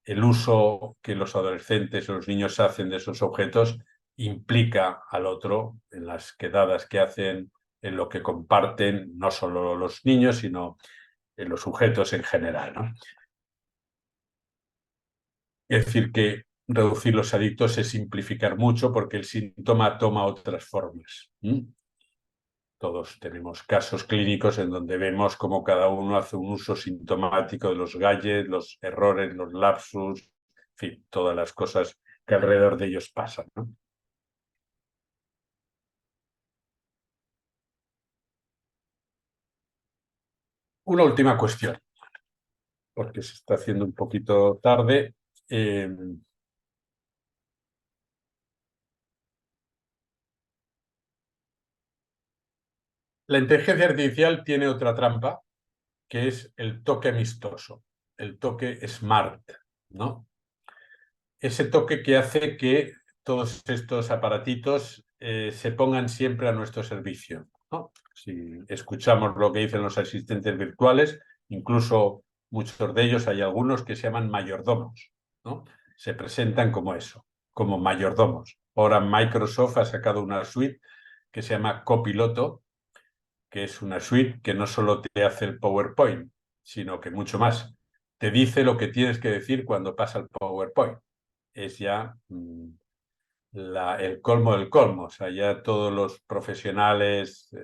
el uso que los adolescentes o los niños hacen de esos objetos implica al otro en las quedadas que hacen, en lo que comparten, no solo los niños, sino en los sujetos en general, ¿no? Es decir, que reducir los adictos es simplificar mucho porque el síntoma toma otras formas. Todos tenemos casos clínicos en donde vemos cómo cada uno hace un uso sintomático de los gadgets, los errores, los lapsus, en fin, todas las cosas que alrededor de ellos pasan, ¿no? Una última cuestión, porque se está haciendo un poquito tarde. La inteligencia artificial tiene otra trampa, que es el toque amistoso, el toque smart, ¿no? Ese toque que hace que todos estos aparatitos se pongan siempre a nuestro servicio, ¿no? Si escuchamos lo que dicen los asistentes virtuales, incluso muchos de ellos hay algunos que se llaman mayordomos, ¿no? Se presentan como eso, como mayordomos. Ahora Microsoft ha sacado una suite que se llama Copiloto, que es una suite que no solo te hace el PowerPoint, sino que mucho más. Te dice lo que tienes que decir cuando pasa el PowerPoint. Es ya el colmo del colmo. O sea, ya todos los profesionales,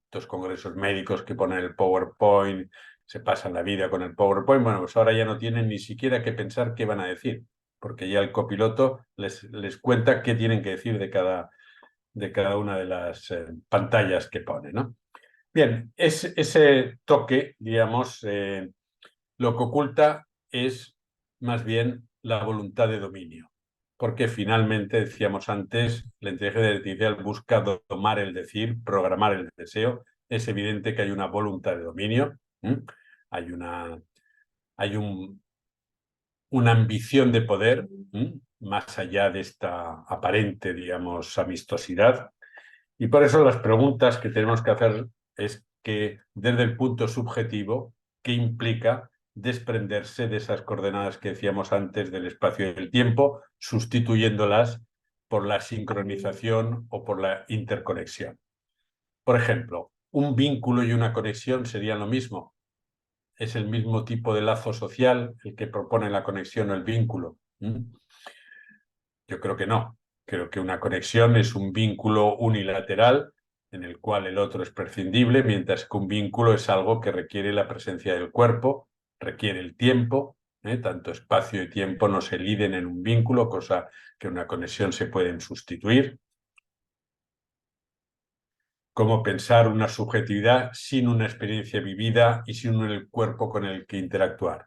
estos congresos médicos que ponen el PowerPoint, se pasan la vida con el PowerPoint, bueno, pues ahora ya no tienen ni siquiera que pensar qué van a decir, porque ya el copiloto les cuenta qué tienen que decir de cada una de las pantallas que pone, ¿no? Bien, ese toque, digamos, lo que oculta es más bien la voluntad de dominio, porque finalmente, decíamos antes, la inteligencia artificial busca domar el decir, programar el deseo. Es evidente que hay una voluntad de dominio, hay una ambición de poder, más allá de esta aparente, digamos, amistosidad. Y por eso las preguntas que tenemos que hacer es que desde el punto subjetivo, ¿qué implica desprenderse de esas coordenadas que decíamos antes del espacio y del tiempo, sustituyéndolas por la sincronización o por la interconexión? Por ejemplo, un vínculo y una conexión serían lo mismo. ¿Es el mismo tipo de lazo social el que propone la conexión o el vínculo? Yo creo que no. Creo que una conexión es un vínculo unilateral en el cual el otro es prescindible, mientras que un vínculo es algo que requiere la presencia del cuerpo, requiere el tiempo, tanto espacio y tiempo no se liden en un vínculo, cosa que una conexión se pueden sustituir. Cómo pensar una subjetividad sin una experiencia vivida y sin el cuerpo con el que interactuar.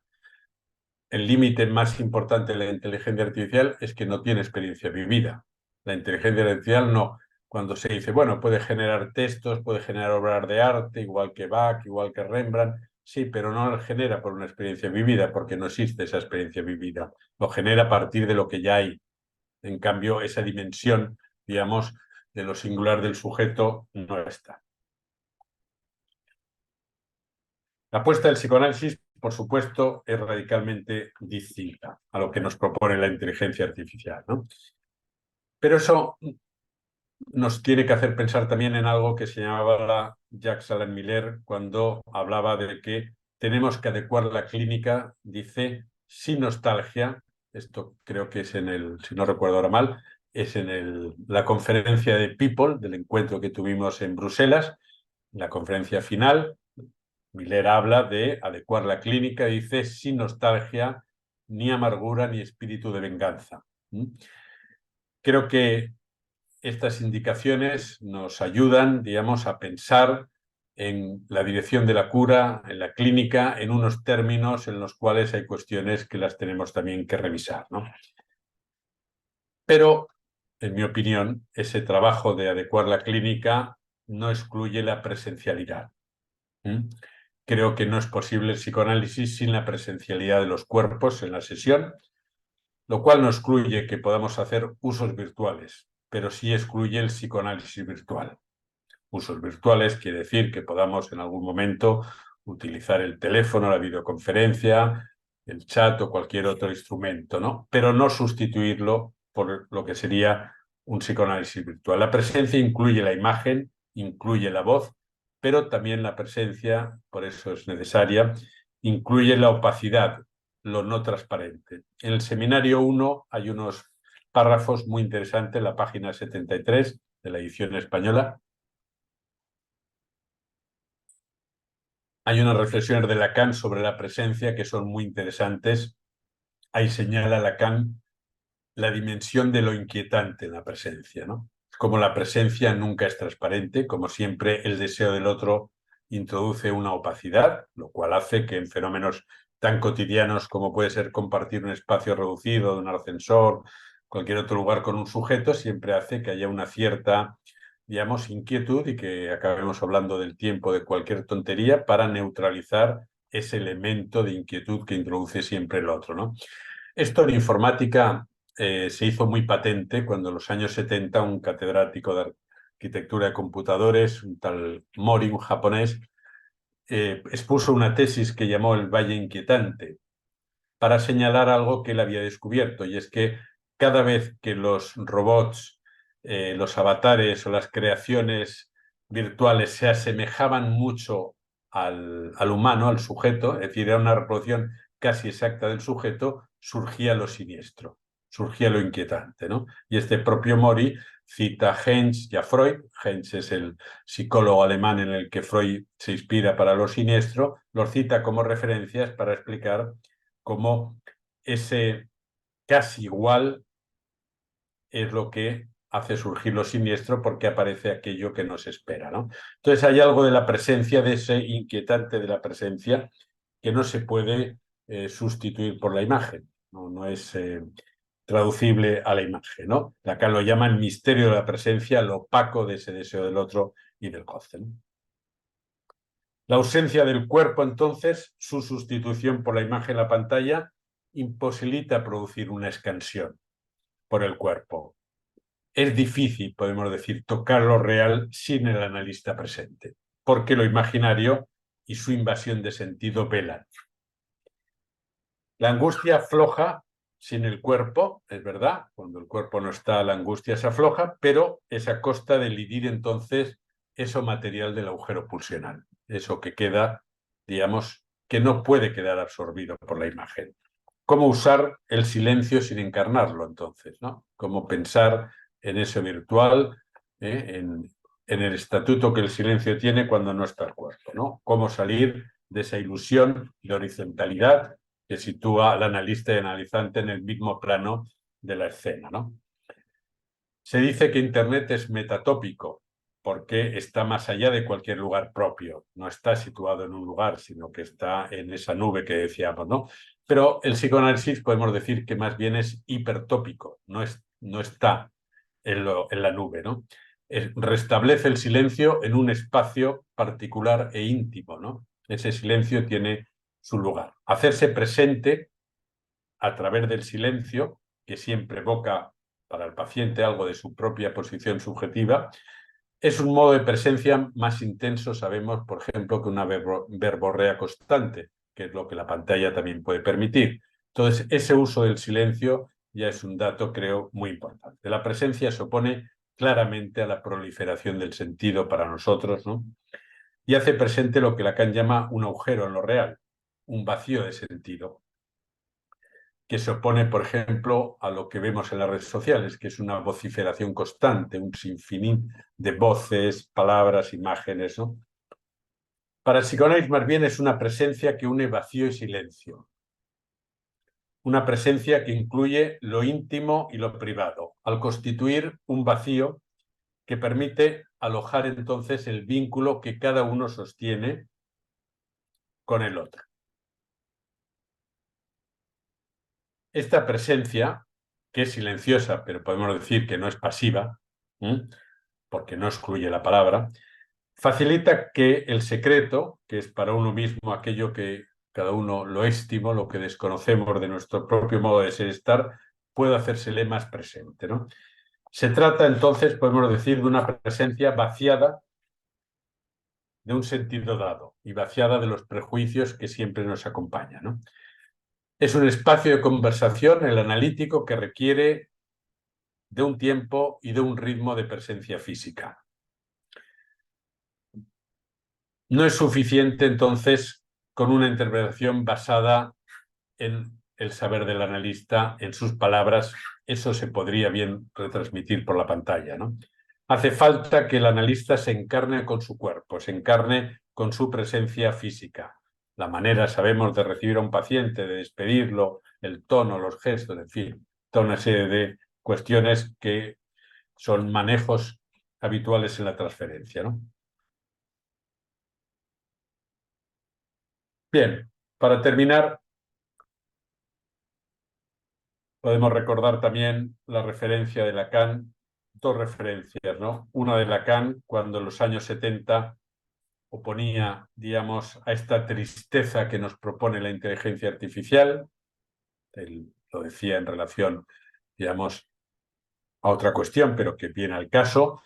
El límite más importante de la inteligencia artificial es que no tiene experiencia vivida. La inteligencia artificial no. Cuando se dice, bueno, puede generar textos, puede generar obras de arte, igual que Bach, igual que Rembrandt, sí, pero no lo genera por una experiencia vivida, porque no existe esa experiencia vivida. Lo genera a partir de lo que ya hay. En cambio, esa dimensión, digamos, de lo singular del sujeto no está. La apuesta del psicoanálisis, por supuesto, es radicalmente distinta a lo que nos propone la inteligencia artificial, ¿no? Pero eso nos tiene que hacer pensar también en algo que señalaba Jacques Alain Miller cuando hablaba de que tenemos que adecuar la clínica, dice, sin nostalgia. Esto creo que es si no recuerdo ahora mal, es en la conferencia de People, del encuentro que tuvimos en Bruselas, la conferencia final. Miller habla de adecuar la clínica, dice, sin nostalgia, ni amargura, ni espíritu de venganza. Creo que estas indicaciones nos ayudan, digamos, a pensar en la dirección de la cura, en la clínica, en unos términos en los cuales hay cuestiones que las tenemos también que revisar, ¿no? Pero, en mi opinión, ese trabajo de adecuar la clínica no excluye la presencialidad. Creo que no es posible el psicoanálisis sin la presencialidad de los cuerpos en la sesión, lo cual no excluye que podamos hacer usos virtuales, pero sí excluye el psicoanálisis virtual. Usos virtuales quiere decir que podamos en algún momento utilizar el teléfono, la videoconferencia, el chat o cualquier otro instrumento, ¿no? Pero no sustituirlo por lo que sería un psicoanálisis virtual. La presencia incluye la imagen, incluye la voz, pero también la presencia, por eso es necesaria, incluye la opacidad, lo no transparente. En el seminario 1 hay unos párrafos muy interesantes, la página 73 de la edición española. Hay unas reflexiones de Lacan sobre la presencia que son muy interesantes. Ahí señala Lacan la dimensión de lo inquietante en la presencia, ¿no? Como la presencia nunca es transparente, como siempre el deseo del otro introduce una opacidad, lo cual hace que en fenómenos tan cotidianos como puede ser compartir un espacio reducido de un ascensor, cualquier otro lugar con un sujeto, siempre hace que haya una cierta, digamos, inquietud y que acabemos hablando del tiempo de cualquier tontería para neutralizar ese elemento de inquietud que introduce siempre el otro, ¿no? Esto en informática se hizo muy patente cuando en los años 70 un catedrático de arquitectura de computadores, un tal Mori, un japonés, expuso una tesis que llamó el Valle Inquietante para señalar algo que él había descubierto, y es que cada vez que los robots, los avatares o las creaciones virtuales se asemejaban mucho al humano, al sujeto, es decir, era una reproducción casi exacta del sujeto, surgía lo siniestro, surgía lo inquietante, ¿no? Y este propio Mori cita a Heinz y a Freud. Heinz es el psicólogo alemán en el que Freud se inspira para lo siniestro, los cita como referencias para explicar cómo ese casi igual es lo que hace surgir lo siniestro porque aparece aquello que nos espera, ¿no? Entonces hay algo de la presencia, de ese inquietante de la presencia, que no se puede sustituir por la imagen, no es traducible a la imagen, ¿no? Acá lo llama el misterio de la presencia, lo opaco de ese deseo del otro y del goce, ¿no? La ausencia del cuerpo, entonces, su sustitución por la imagen en la pantalla, imposibilita producir una expansión por el cuerpo. Es difícil, podemos decir, tocar lo real sin el analista presente, porque lo imaginario y su invasión de sentido velan. La angustia afloja sin el cuerpo, es verdad, cuando el cuerpo no está, la angustia se afloja, pero es a costa de lidir entonces eso material del agujero pulsional, eso que queda, digamos, que no puede quedar absorbido por la imagen. ¿Cómo usar el silencio sin encarnarlo entonces, ¿no? Cómo pensar en eso virtual, en el estatuto que el silencio tiene cuando no está el cuerpo, ¿no? Cómo salir de esa ilusión de horizontalidad que sitúa al analista y analizante en el mismo plano de la escena, ¿no? Se dice que Internet es metatópico porque está más allá de cualquier lugar propio, no está situado en un lugar, sino que está en esa nube que decíamos, ¿no? Pero el psicoanálisis podemos decir que más bien es hipertópico, no está en la nube, ¿no? Restablece el silencio en un espacio particular e íntimo, ¿no? Ese silencio tiene su lugar. Hacerse presente a través del silencio, que siempre evoca para el paciente algo de su propia posición subjetiva, es un modo de presencia más intenso, sabemos, por ejemplo, que una verborrea constante, que es lo que la pantalla también puede permitir. Entonces, ese uso del silencio ya es un dato, creo, muy importante. La presencia se opone claramente a la proliferación del sentido para nosotros, ¿no? Y hace presente lo que Lacan llama un agujero en lo real, un vacío de sentido, que se opone, por ejemplo, a lo que vemos en las redes sociales, que es una vociferación constante, un sinfín de voces, palabras, imágenes, ¿no? Para el psicoanálisis más bien es una presencia que une vacío y silencio. Una presencia que incluye lo íntimo y lo privado, al constituir un vacío que permite alojar entonces el vínculo que cada uno sostiene con el otro. Esta presencia, que es silenciosa, pero podemos decir que no es pasiva, porque no excluye la palabra, facilita que el secreto, que es para uno mismo aquello que cada uno lo estimo, lo que desconocemos de nuestro propio modo de ser estar, pueda hacérsele más presente, ¿no? Se trata entonces, podemos decir, de una presencia vaciada de un sentido dado y vaciada de los prejuicios que siempre nos acompañan, ¿no? Es un espacio de conversación, el analítico, que requiere de un tiempo y de un ritmo de presencia física. No es suficiente, entonces, con una interpretación basada en el saber del analista, en sus palabras. Eso se podría bien retransmitir por la pantalla, ¿no? Hace falta que el analista se encarne con su cuerpo, se encarne con su presencia física. La manera, sabemos, de recibir a un paciente, de despedirlo, el tono, los gestos, en fin, toda una serie de cuestiones que son manejos habituales en la transferencia, ¿no? Bien, para terminar, podemos recordar también la referencia de Lacan, dos referencias, ¿no? Una de Lacan, cuando en los años 70 oponía, digamos, a esta tristeza que nos propone la inteligencia artificial. Él lo decía en relación, digamos, a otra cuestión, pero que viene al caso.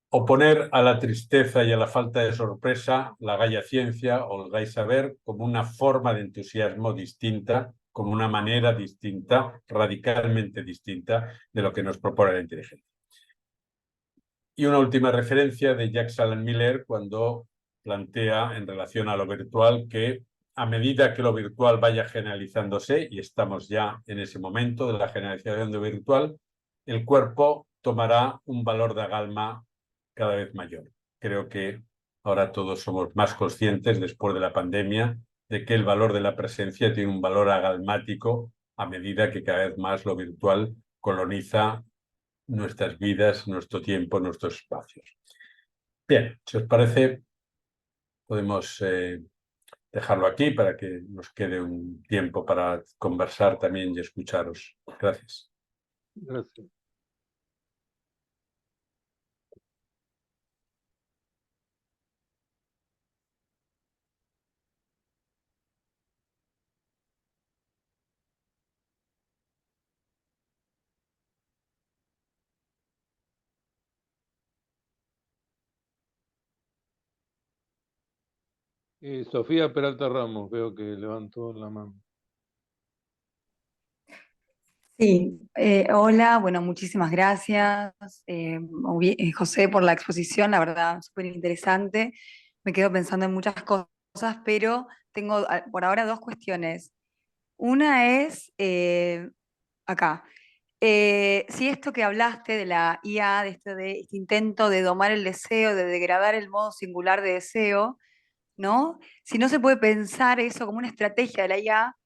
Oponer a la tristeza y a la falta de sorpresa la gaya ciencia o el gay saber como una forma de entusiasmo distinta, como una manera distinta, radicalmente distinta de lo que nos propone la inteligencia. Y una última referencia de Jacques Alan Miller cuando plantea en relación a lo virtual que a medida que lo virtual vaya generalizándose, y estamos ya en ese momento de la generalización de lo virtual, el cuerpo tomará un valor de agalma cada vez mayor. Creo que ahora todos somos más conscientes, después de la pandemia, de que el valor de la presencia tiene un valor agalmático a medida que cada vez más lo virtual coloniza nuestras vidas, nuestro tiempo, nuestros espacios. Bien, si os parece, podemos dejarlo aquí para que nos quede un tiempo para conversar también y escucharos. Gracias. Gracias. Sofía Peralta Ramos, veo que levantó la mano. Sí, hola, bueno, muchísimas gracias, José, por la exposición, la verdad, súper interesante. Me quedo pensando en muchas cosas, pero tengo por ahora dos cuestiones. Una es, acá, si esto que hablaste de la IA, de este intento de domar el deseo, de degradar el modo singular de deseo, ¿no? Si no se puede pensar eso como una estrategia de la IA,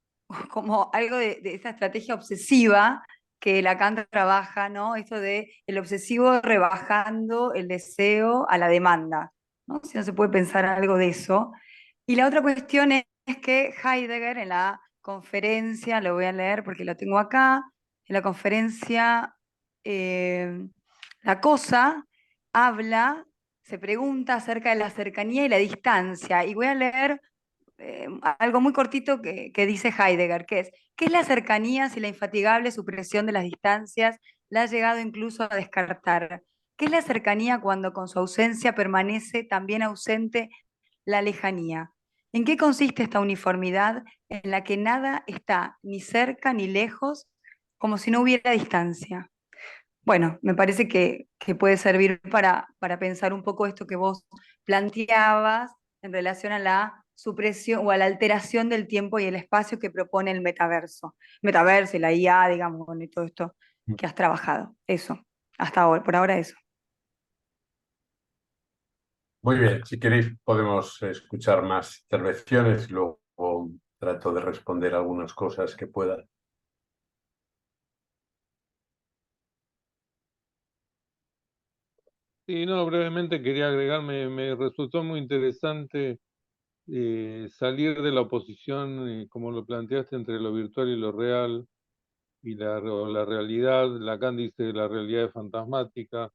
como algo de esa estrategia obsesiva que Lacan trabaja, ¿no? Esto de el obsesivo rebajando el deseo a la demanda, ¿no? Si no se puede pensar algo de eso. Y la otra cuestión es que Heidegger en la conferencia, lo voy a leer porque lo tengo acá, en la conferencia La Cosa, habla, se pregunta acerca de la cercanía y la distancia. Y voy a leer algo muy cortito que dice Heidegger, que es, ¿qué es la cercanía si la infatigable supresión de las distancias la ha llegado incluso a descartar? ¿Qué es la cercanía cuando con su ausencia permanece también ausente la lejanía? ¿En qué consiste esta uniformidad en la que nada está ni cerca ni lejos, como si no hubiera distancia? Bueno, me parece que puede servir para pensar un poco esto que vos planteabas en relación a la supresión o a la alteración del tiempo y el espacio que propone el metaverso. Metaverso y la IA, digamos, bueno, y todo esto que has trabajado. Eso, hasta ahora, por ahora eso. Muy bien, si queréis podemos escuchar más intervenciones, luego trato de responder algunas cosas que pueda. Sí, no, brevemente quería agregar, me resultó muy interesante salir de la oposición, como lo planteaste, entre lo virtual y lo real, y la realidad. Lacan dice la realidad es fantasmática.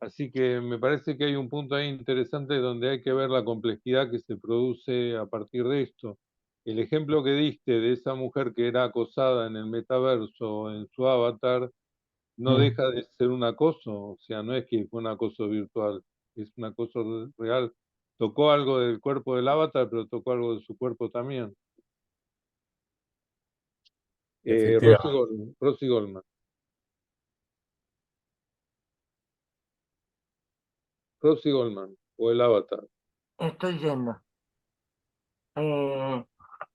Así que me parece que hay un punto ahí interesante donde hay que ver la complejidad que se produce a partir de esto. El ejemplo que diste de esa mujer que era acosada en el metaverso, en su avatar, no deja de ser un acoso, o sea, no es que fue un acoso virtual, es un acoso real. Tocó algo del cuerpo del avatar, pero tocó algo de su cuerpo también. Efectivamente. Rosy Goldman. Rosy Goldman, o el Avatar. Estoy yendo.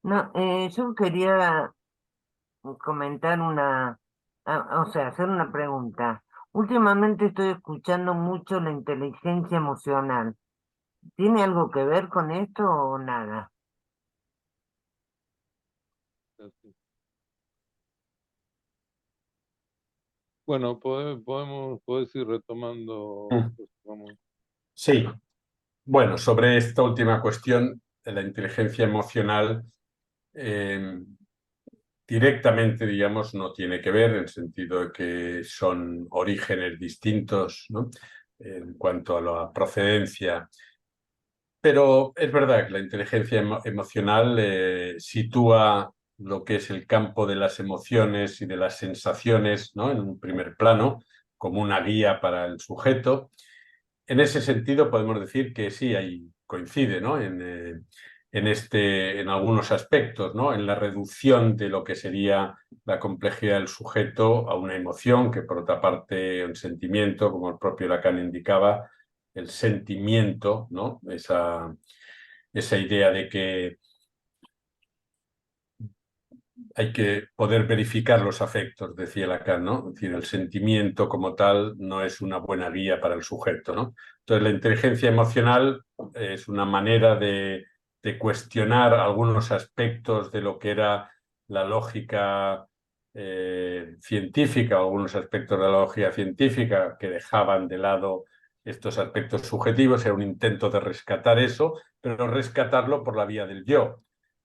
No, yo quería comentar o sea, hacer una pregunta. Últimamente estoy escuchando mucho la inteligencia emocional. ¿Tiene algo que ver con esto o nada? Bueno, podés ir retomando. Mm. Vamos. Sí, bueno, sobre esta última cuestión de la inteligencia emocional, eh, directamente, digamos, no tiene que ver en el sentido de que son orígenes distintos, ¿no? En cuanto a la procedencia. Pero es verdad que la inteligencia emocional sitúa lo que es el campo de las emociones y de las sensaciones, ¿no? En un primer plano, como una guía para el sujeto. En ese sentido, podemos decir que sí, ahí coincide, ¿no? En algunos aspectos, ¿no? En la reducción de lo que sería la complejidad del sujeto a una emoción, que por otra parte, un sentimiento, como el propio Lacan indicaba, el sentimiento, ¿no? Esa idea de que hay que poder verificar los afectos, decía Lacan, ¿no? Es decir, el sentimiento como tal no es una buena guía para el sujeto, ¿no? Entonces, la inteligencia emocional es una manera de cuestionar algunos aspectos de lo que era la lógica científica, algunos aspectos de la lógica científica que dejaban de lado estos aspectos subjetivos. Era un intento de rescatar eso, pero rescatarlo por la vía del yo.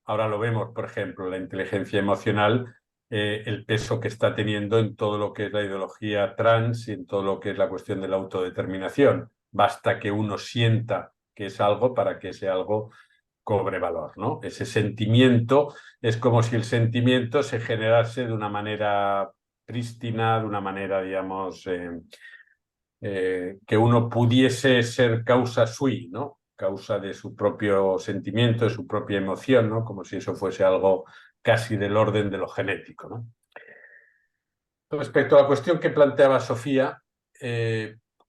Ahora lo vemos, por ejemplo, la inteligencia emocional, el peso que está teniendo en todo lo que es la ideología trans y en todo lo que es la cuestión de la autodeterminación. Basta que uno sienta que es algo para que ese algo cobre valor, ¿no? Ese sentimiento es como si el sentimiento se generase de una manera prístina, de una manera, digamos, que uno pudiese ser causa sui, ¿no? Causa de su propio sentimiento, de su propia emoción, ¿no? Como si eso fuese algo casi del orden de lo genético, ¿no? Respecto a la cuestión que planteaba Sofía,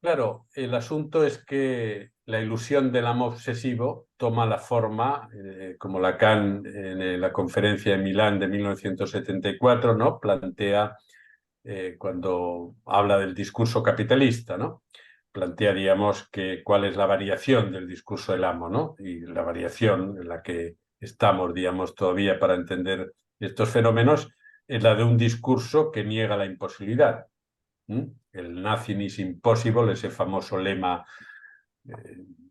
claro, el asunto es que la ilusión del amor obsesivo toma la forma, como Lacan en la conferencia de Milán de 1974, ¿no? Plantea cuando habla del discurso capitalista, ¿no? Plantea, digamos, que cuál es la variación del discurso del amo, ¿no? Y la variación en la que estamos, digamos, todavía para entender estos fenómenos es la de un discurso que niega la imposibilidad. El nothing is impossible, ese famoso lema,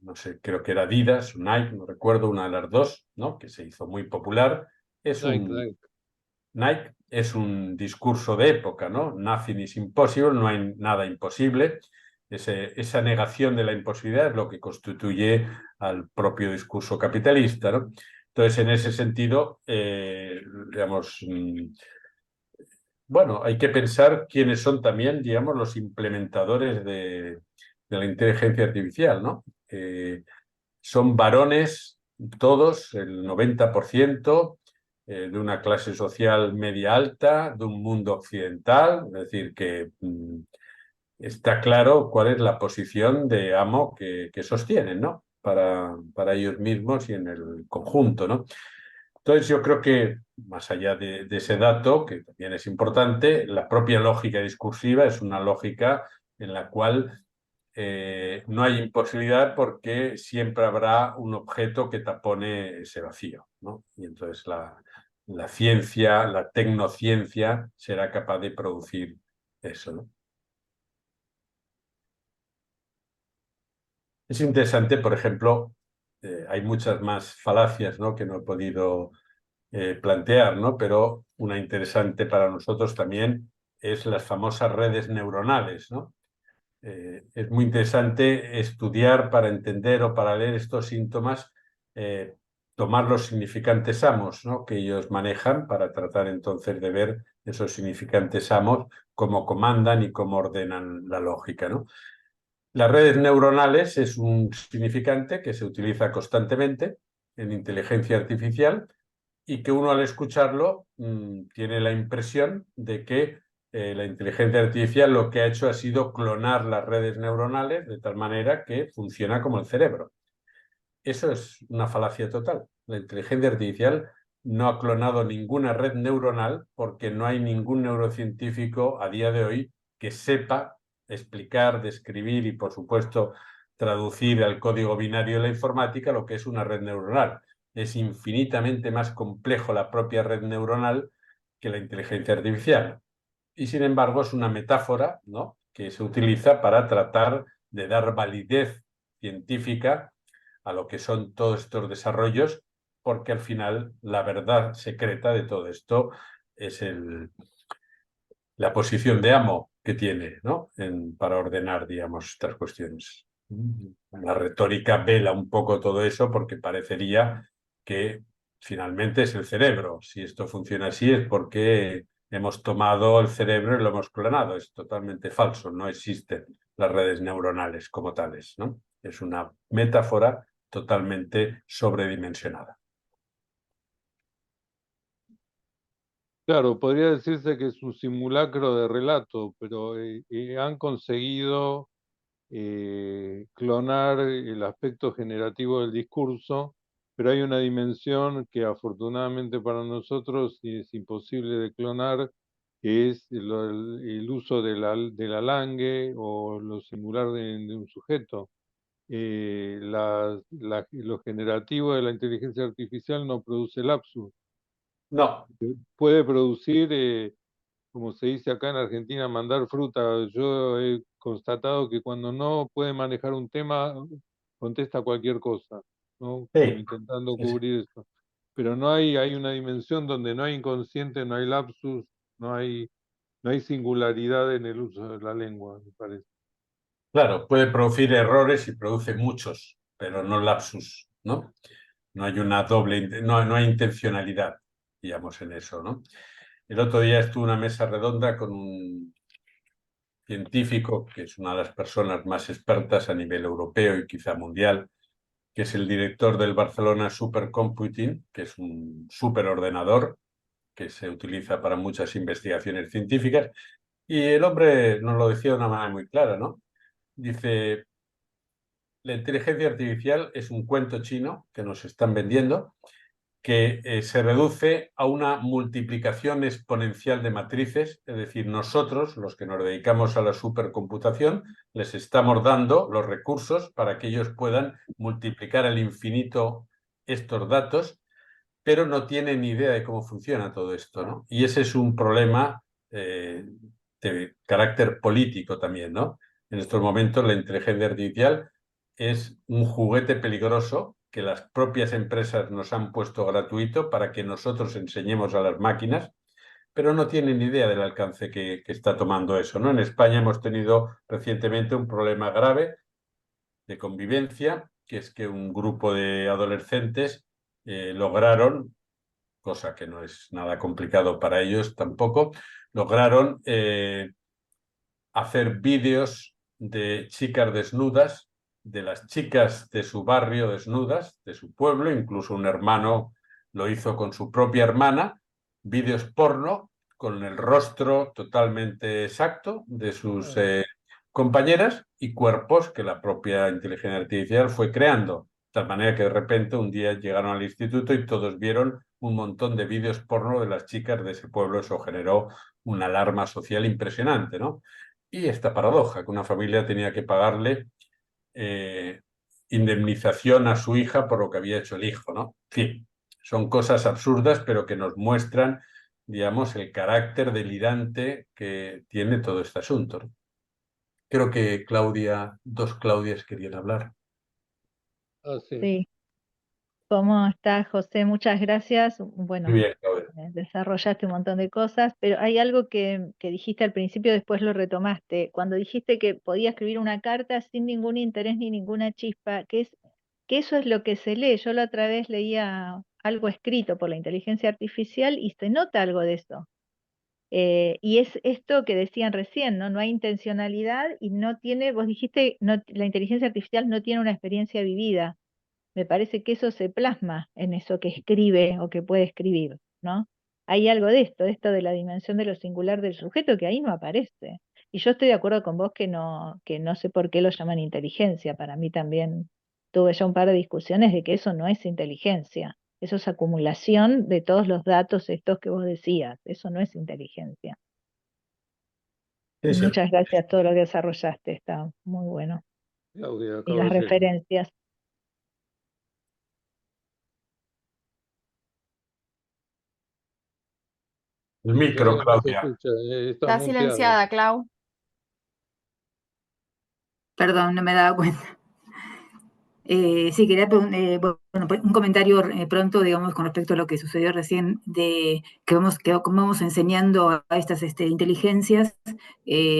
no sé, creo que era Adidas, Nike, no recuerdo, una de las dos, ¿no? Que se hizo muy popular. Es Nike. Nike es un discurso de época, ¿no? Nothing is impossible, no hay nada imposible. Esa negación de la imposibilidad es lo que constituye al propio discurso capitalista, ¿no? Entonces, en ese sentido, digamos, bueno, hay que pensar quiénes son también, digamos, los implementadores de la inteligencia artificial, ¿no? Son varones, todos, el 90%, de una clase social media alta, de un mundo occidental, es decir, que está claro cuál es la posición de amo que sostienen, ¿no? Para ellos mismos y en el conjunto, ¿no? Entonces yo creo que, más allá de ese dato, que también es importante, la propia lógica discursiva es una lógica en la cual no hay imposibilidad porque siempre habrá un objeto que tapone ese vacío, ¿no? Y entonces la ciencia, la tecnociencia será capaz de producir eso, ¿no? Es interesante, por ejemplo, hay muchas más falacias, ¿no? Que no he podido plantear, ¿no? Pero una interesante para nosotros también es las famosas redes neuronales, ¿no? Es muy interesante estudiar para entender o para leer estos síntomas, tomar los significantes amos, ¿no? Que ellos manejan para tratar entonces de ver esos significantes amos, cómo comandan y cómo ordenan la lógica, ¿no? Las redes neuronales es un significante que se utiliza constantemente en inteligencia artificial y que uno al escucharlo tiene la impresión de que la inteligencia artificial lo que ha hecho ha sido clonar las redes neuronales de tal manera que funciona como el cerebro. Eso es una falacia total. La inteligencia artificial no ha clonado ninguna red neuronal porque no hay ningún neurocientífico a día de hoy que sepa explicar, describir y, por supuesto, traducir al código binario de la informática lo que es una red neuronal. Es infinitamente más complejo la propia red neuronal que la inteligencia artificial. Y, sin embargo, es una metáfora, ¿no?, que se utiliza para tratar de dar validez científica a lo que son todos estos desarrollos, porque al final la verdad secreta de todo esto es la posición de amo que tiene, ¿no?, para ordenar, digamos, estas cuestiones. La retórica vela un poco todo eso porque parecería que finalmente es el cerebro. Si esto funciona así es porque hemos tomado el cerebro y lo hemos clonado. Es totalmente falso. No existen las redes neuronales como tales, ¿no? Es una metáfora totalmente sobredimensionada. Claro, podría decirse que es un simulacro de relato, pero han conseguido clonar el aspecto generativo del discurso, pero hay una dimensión que afortunadamente para nosotros es imposible de clonar, que es el uso de la langue o lo singular de un sujeto. Lo generativo de la inteligencia artificial no produce lapsus. No, Puede producir, como se dice acá en Argentina, mandar fruta. Yo he constatado que cuando no puede manejar un tema, contesta cualquier cosa, ¿no? Como sí, intentando sí, sí. cubrir esto. Pero hay una dimensión donde no hay inconsciente, no hay lapsus, no hay singularidad en el uso de la lengua, me parece. Claro, puede producir errores y produce muchos, pero no lapsus, ¿no? No hay una no hay intencionalidad, digamos, en eso, ¿no? El otro día estuve en una mesa redonda con un científico que es una de las personas más expertas a nivel europeo y quizá mundial, que es el director del Barcelona Supercomputing, que es un superordenador que se utiliza para muchas investigaciones científicas. Y el hombre nos lo decía de una manera muy clara, ¿no? Dice, la inteligencia artificial es un cuento chino que nos están vendiendo, que se reduce a una multiplicación exponencial de matrices, es decir, nosotros, los que nos dedicamos a la supercomputación, les estamos dando los recursos para que ellos puedan multiplicar al infinito estos datos, pero no tienen ni idea de cómo funciona todo esto, ¿no? Y ese es un problema de carácter político también, ¿no? En estos momentos la inteligencia artificial es un juguete peligroso que las propias empresas nos han puesto gratuito para que nosotros enseñemos a las máquinas, pero no tienen ni idea del alcance que está tomando eso, ¿no? En España hemos tenido recientemente un problema grave de convivencia, que es que un grupo de adolescentes lograron, cosa que no es nada complicado para ellos tampoco, lograron hacer vídeos de chicas desnudas, de las chicas de su barrio desnudas, de su pueblo, incluso un hermano lo hizo con su propia hermana, vídeos porno con el rostro totalmente exacto de sus compañeras y cuerpos que la propia inteligencia artificial fue creando. De tal manera que de repente un día llegaron al instituto y todos vieron un montón de vídeos porno de las chicas de ese pueblo. Eso generó una alarma social impresionante, ¿no? Y esta paradoja, que una familia tenía que pagarle indemnización a su hija por lo que había hecho el hijo, ¿no? En fin, son cosas absurdas, pero que nos muestran, digamos, el carácter delirante que tiene todo este asunto, ¿no? Creo que dos Claudias querían hablar. Ah, sí. Sí, ¿cómo estás, José? Muchas gracias. Muy Bueno, bien, Claudia. desarrollaste un montón de cosas, pero hay algo que dijiste al principio, después lo retomaste. Cuando dijiste que podía escribir una carta sin ningún interés ni ninguna chispa, que eso es lo que se lee. Yo la otra vez leía algo escrito por la inteligencia artificial y se nota algo de eso. Y es esto que decían recién, ¿no? No hay intencionalidad y no tiene, vos dijiste, no, la inteligencia artificial no tiene una experiencia vivida. me parece que eso se plasma en eso que escribe o que puede escribir, ¿no? Hay algo de esto de la dimensión de lo singular del sujeto que ahí no aparece. Y yo estoy de acuerdo con vos que no sé por qué lo llaman inteligencia. Para mí también tuve ya un par de discusiones de que eso no es inteligencia. Eso es acumulación de todos los datos estos que vos decías. Eso no es inteligencia. Sí, sí. Muchas gracias todo lo que desarrollaste. Está muy bueno. Claudia, Y las caballero. referencias. El micro, No se Claudia. escucha, está Está muteada. silenciada, Clau. Perdón, no me daba cuenta. Sí, quería bueno, un comentario pronto, digamos, con respecto a lo que sucedió recién, de cómo vamos enseñando a estas inteligencias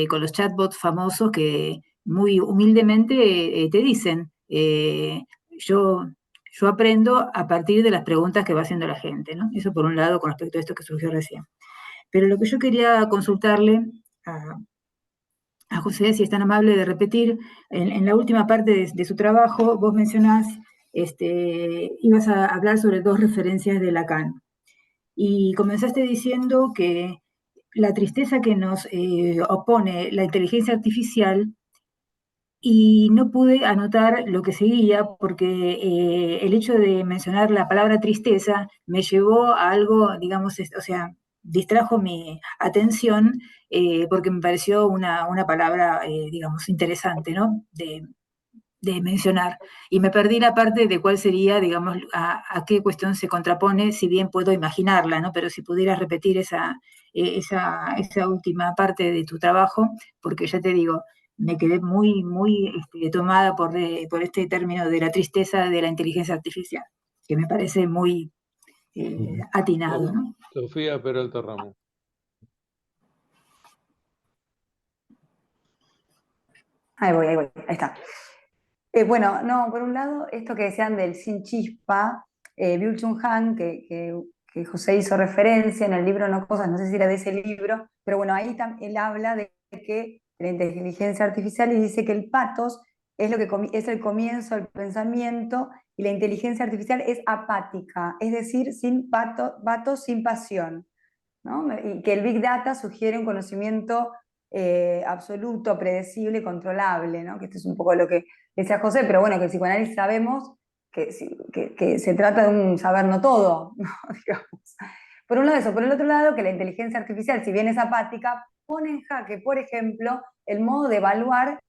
con los chatbots famosos que muy humildemente te dicen, yo aprendo a partir de las preguntas que va haciendo la gente, ¿no? Eso por un lado con respecto a esto que surgió recién. Pero lo que yo quería consultarle a José, si es tan amable de repetir, en la última parte de su trabajo, vos mencionás, ibas a hablar sobre dos referencias de Lacan. Y comenzaste diciendo que la tristeza que nos opone la inteligencia artificial, y no pude anotar lo que seguía porque el hecho de mencionar la palabra tristeza me llevó a algo, digamos, o sea, distrajo mi atención porque me pareció una palabra, digamos, interesante, ¿no? De mencionar. Y me perdí la parte de cuál sería, digamos, a qué cuestión se contrapone, si bien puedo imaginarla, ¿no? Pero si pudieras repetir esa última parte de tu trabajo, porque ya te digo, me quedé muy tomada por este término de la tristeza de la inteligencia artificial, que me parece muy atinado, ¿no? Sofía Peralta Ramos. Ahí está. Bueno, no, por un lado, esto que decían del sin chispa, Byung-Chul Han, que José hizo referencia en el libro No Cosas, no sé si era de ese libro, pero bueno, ahí él habla de que la inteligencia artificial y dice que el patos es, es el comienzo del pensamiento y la inteligencia artificial es apática, es decir, sin patos sin pasión, ¿no? Y que el Big Data sugiere un conocimiento absoluto, predecible y controlable, ¿no? Que esto es un poco lo que decía José, pero bueno, que el psicoanálisis sabemos que se trata de un saber no todo, ¿no? Digamos. Por un lado eso, por el otro lado que la inteligencia artificial, si bien es apática, pone en jaque, por ejemplo, el modo de evaluar,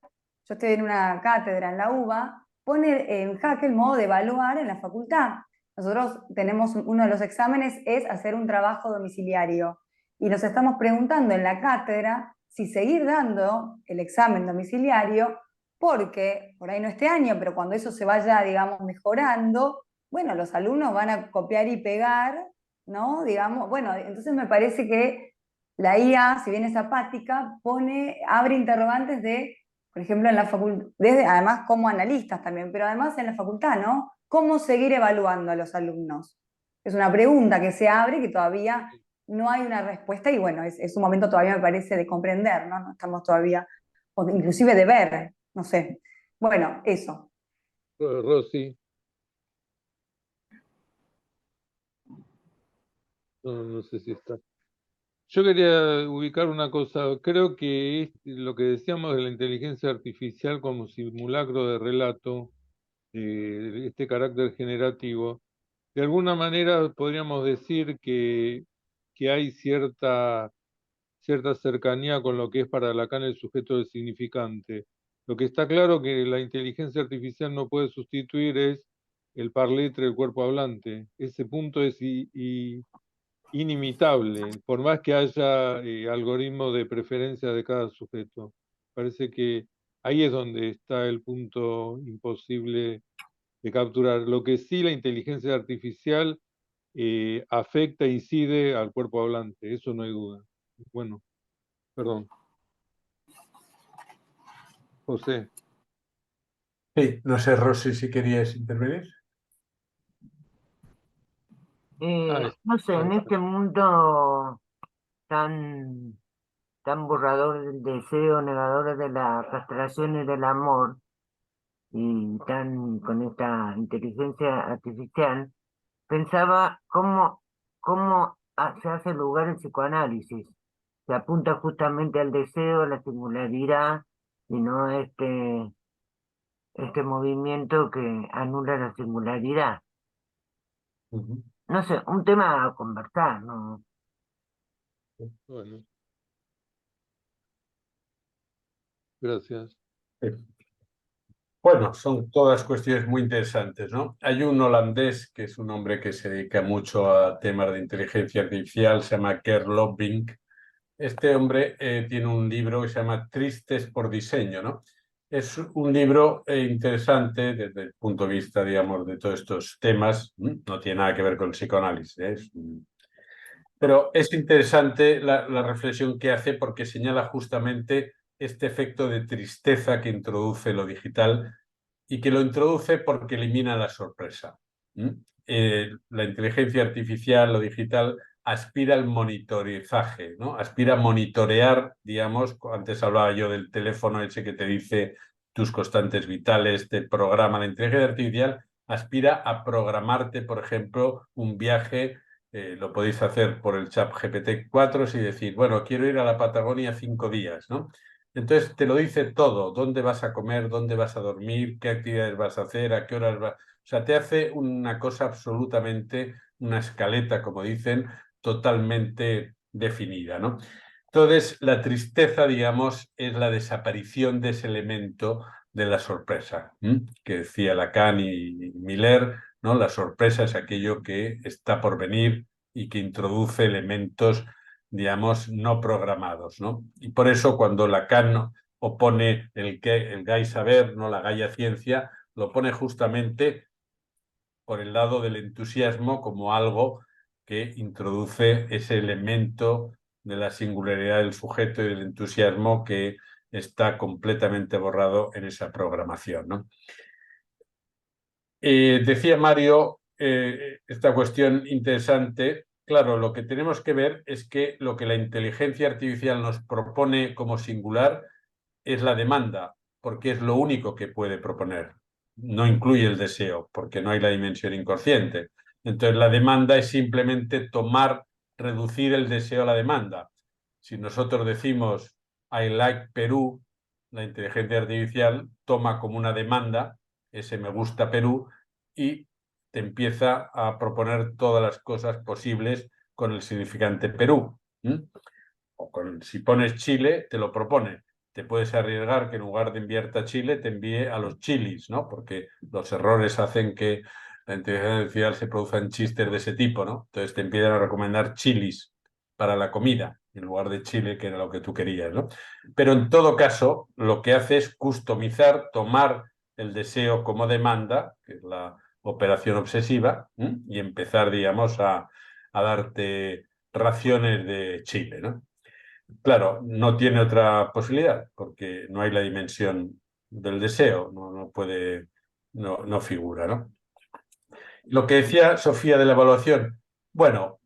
yo estoy en una cátedra en la UBA, pone en jaque el modo de evaluar en la facultad. Nosotros tenemos, uno de los exámenes es hacer un trabajo domiciliario y nos estamos preguntando en la cátedra si seguir dando el examen domiciliario, porque por ahí no este año, pero cuando eso se vaya, digamos, mejorando, bueno, los alumnos van a copiar y pegar, ¿no? Digamos, bueno, entonces me parece que la IA, si bien es apática, abre interrogantes de, por ejemplo, en la facultad, además como analistas también, pero además en la facultad, ¿no? ¿Cómo seguir evaluando a los alumnos? Es una pregunta que se abre que todavía no hay una respuesta y bueno, es un momento todavía me parece de comprender, ¿no? No estamos todavía, o inclusive de ver, no sé. Bueno, eso. Rosy. No sé si está. Yo quería ubicar una cosa. Creo que lo que decíamos de la inteligencia artificial como simulacro de relato, este carácter generativo, de alguna manera podríamos decir que hay cierta cercanía con lo que es para Lacan el sujeto del significante. Lo que está claro que la inteligencia artificial no puede sustituir es el parletre del cuerpo hablante. Ese punto es inimitable, por más que haya algoritmos de preferencia de cada sujeto. Parece que ahí es donde está el punto imposible de capturar. Lo que sí la inteligencia artificial afecta, incide al cuerpo hablante, eso no hay duda. Bueno, perdón. José. Sí, no sé, Rosy, si querías intervenir. No sé, en está. este mundo tan borrador del deseo, negador de la castración y del amor, y tan con esta inteligencia artificial, pensaba cómo se hace lugar el psicoanálisis. Se apunta justamente al deseo, a la singularidad, y no a este movimiento que anula la singularidad. Ujú. No sé, un tema a conversar, ¿no? Bueno, gracias. Eh, Bueno, son todas cuestiones muy interesantes, ¿no? Hay un holandés que es un hombre que se dedica mucho a temas de inteligencia artificial, se llama Kerr Lobbink. Este hombre tiene un libro que se llama Tristes por diseño, ¿no? Es un libro interesante desde el punto de vista, digamos, de todos estos temas. No tiene nada que ver con el psicoanálisis, ¿eh? Pero es interesante la reflexión que hace porque señala justamente este efecto de tristeza que introduce lo digital y que lo introduce porque elimina la sorpresa. La inteligencia artificial, lo digital, aspira al monitorizaje, ¿no? Aspira a monitorear, digamos, antes hablaba yo del teléfono ese que te dice tus constantes vitales, te programa. La inteligencia artificial aspira a programarte, por ejemplo, un viaje. Lo podéis hacer por el chat GPT-4 y decir, bueno, quiero ir a la Patagonia 5 días, ¿no? Entonces te lo dice todo, dónde vas a comer, dónde vas a dormir, qué actividades vas a hacer, a qué horas vas. O sea, te hace una cosa absolutamente, una escaleta, como dicen, totalmente definida, ¿no? Entonces, la tristeza, digamos, es la desaparición de ese elemento de la sorpresa, que decía Lacan y Miller, ¿no? La sorpresa es aquello que está por venir y que introduce elementos, digamos, no programados, ¿no? Y por eso cuando Lacan opone el gay saber, no la gaya ciencia, lo pone justamente por el lado del entusiasmo como algo que introduce ese elemento de la singularidad del sujeto y del entusiasmo que está completamente borrado en esa programación, ¿no? Decía Mario, esta cuestión interesante. Claro, lo que tenemos que ver es que lo que la inteligencia artificial nos propone como singular es la demanda, porque es lo único que puede proponer. No incluye el deseo, porque no hay la dimensión inconsciente. Entonces, la demanda es simplemente reducir el deseo a la demanda. Si nosotros decimos I like Perú, la inteligencia artificial toma como una demanda ese me gusta Perú y te empieza a proponer todas las cosas posibles con el significante Perú. Si pones Chile, te lo propone. Te puedes arriesgar que en lugar de enviarte a Chile, te envíe a los chilis, ¿no? Porque los errores hacen que la inteligencia artificial se produzcan chistes de ese tipo, ¿no? Entonces te empiezan a recomendar chilis para la comida, en lugar de Chile, que era lo que tú querías, ¿no? Pero en todo caso, lo que hace es customizar, tomar el deseo como demanda, que es la operación obsesiva, y empezar, digamos, a darte raciones de Chile, ¿no? Claro, no tiene otra posibilidad porque no hay la dimensión del deseo, no puede, no figura, ¿no? Lo que decía Sofía de la evaluación, bueno,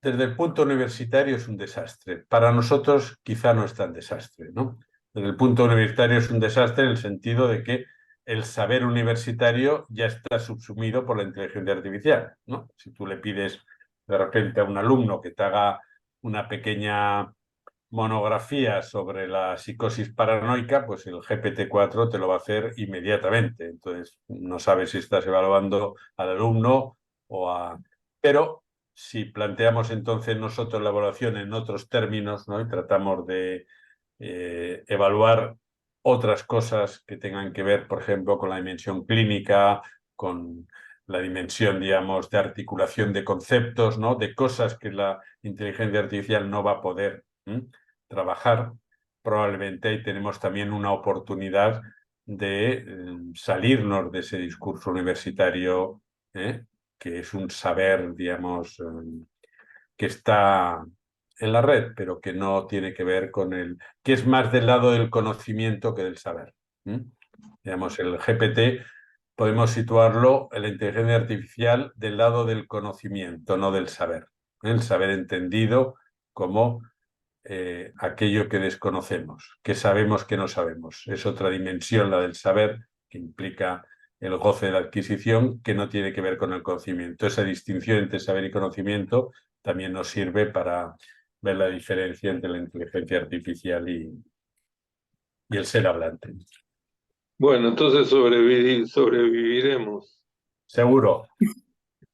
desde el punto universitario es un desastre. Para nosotros quizá no es tan desastre, ¿no? Desde el punto universitario es un desastre en el sentido de que el saber universitario ya está subsumido por la inteligencia artificial, ¿no? Si tú le pides de repente a un alumno que te haga una pequeña monografía sobre la psicosis paranoica, pues el GPT-4 te lo va a hacer inmediatamente. Entonces, no sabes si estás evaluando al alumno o a... Pero si planteamos entonces nosotros la evaluación en otros términos, ¿no? Y tratamos de evaluar otras cosas que tengan que ver, por ejemplo, con la dimensión clínica, con la dimensión, digamos, de articulación de conceptos, ¿no? De cosas que la inteligencia artificial no va a poder trabajar, probablemente ahí tenemos también una oportunidad de salirnos de ese discurso universitario, que es un saber, digamos, que está en la red, pero que no tiene que ver con que es más del lado del conocimiento que del saber. Digamos, el GPT podemos situarlo en la inteligencia artificial del lado del conocimiento, no del saber. El saber entendido como aquello que desconocemos, que sabemos que no sabemos. Es otra dimensión la del saber que implica el goce de la adquisición, que no tiene que ver con el conocimiento. Esa distinción entre saber y conocimiento también nos sirve para ver la diferencia entre la inteligencia artificial y el ser hablante. Bueno, entonces sobreviviremos. Seguro,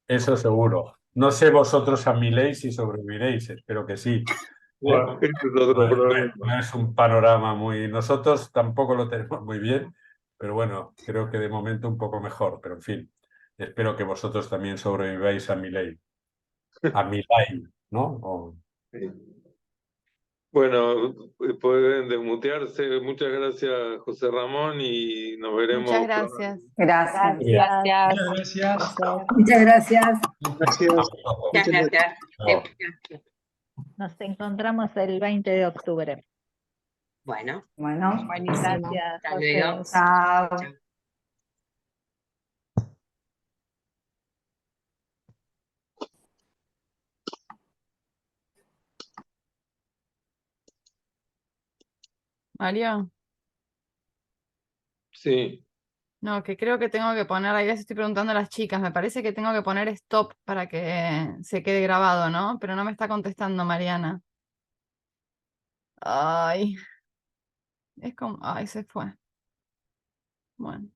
eso seguro. No sé vosotros a mi ley si sobreviviréis, espero que sí. Bueno, ese es otro problema. No es un panorama muy... Nosotros tampoco lo tenemos muy bien, pero bueno, creo que de momento un poco mejor. Pero en fin, espero que vosotros también sobreviváis a mi ley. A mi ley, ¿no? Sí. Bueno, pueden desmutearse. Muchas gracias, José Ramón, y nos veremos. Muchas gracias. Gracias. Gracias. Muchas gracias. Muchas gracias. Gracias. Muchas gracias. Chao. Nos encontramos el 20 de octubre. Bueno, Bueno, buenísimo. Gracias, Hasta José. luego. chao. Chao. Mario, Sí. no, que creo que tengo que poner, ahí les estoy preguntando a las chicas, me parece que tengo que poner stop para que se quede grabado, ¿no? Pero no me está contestando Mariana. Ay, es como, ay, se fue. Bueno.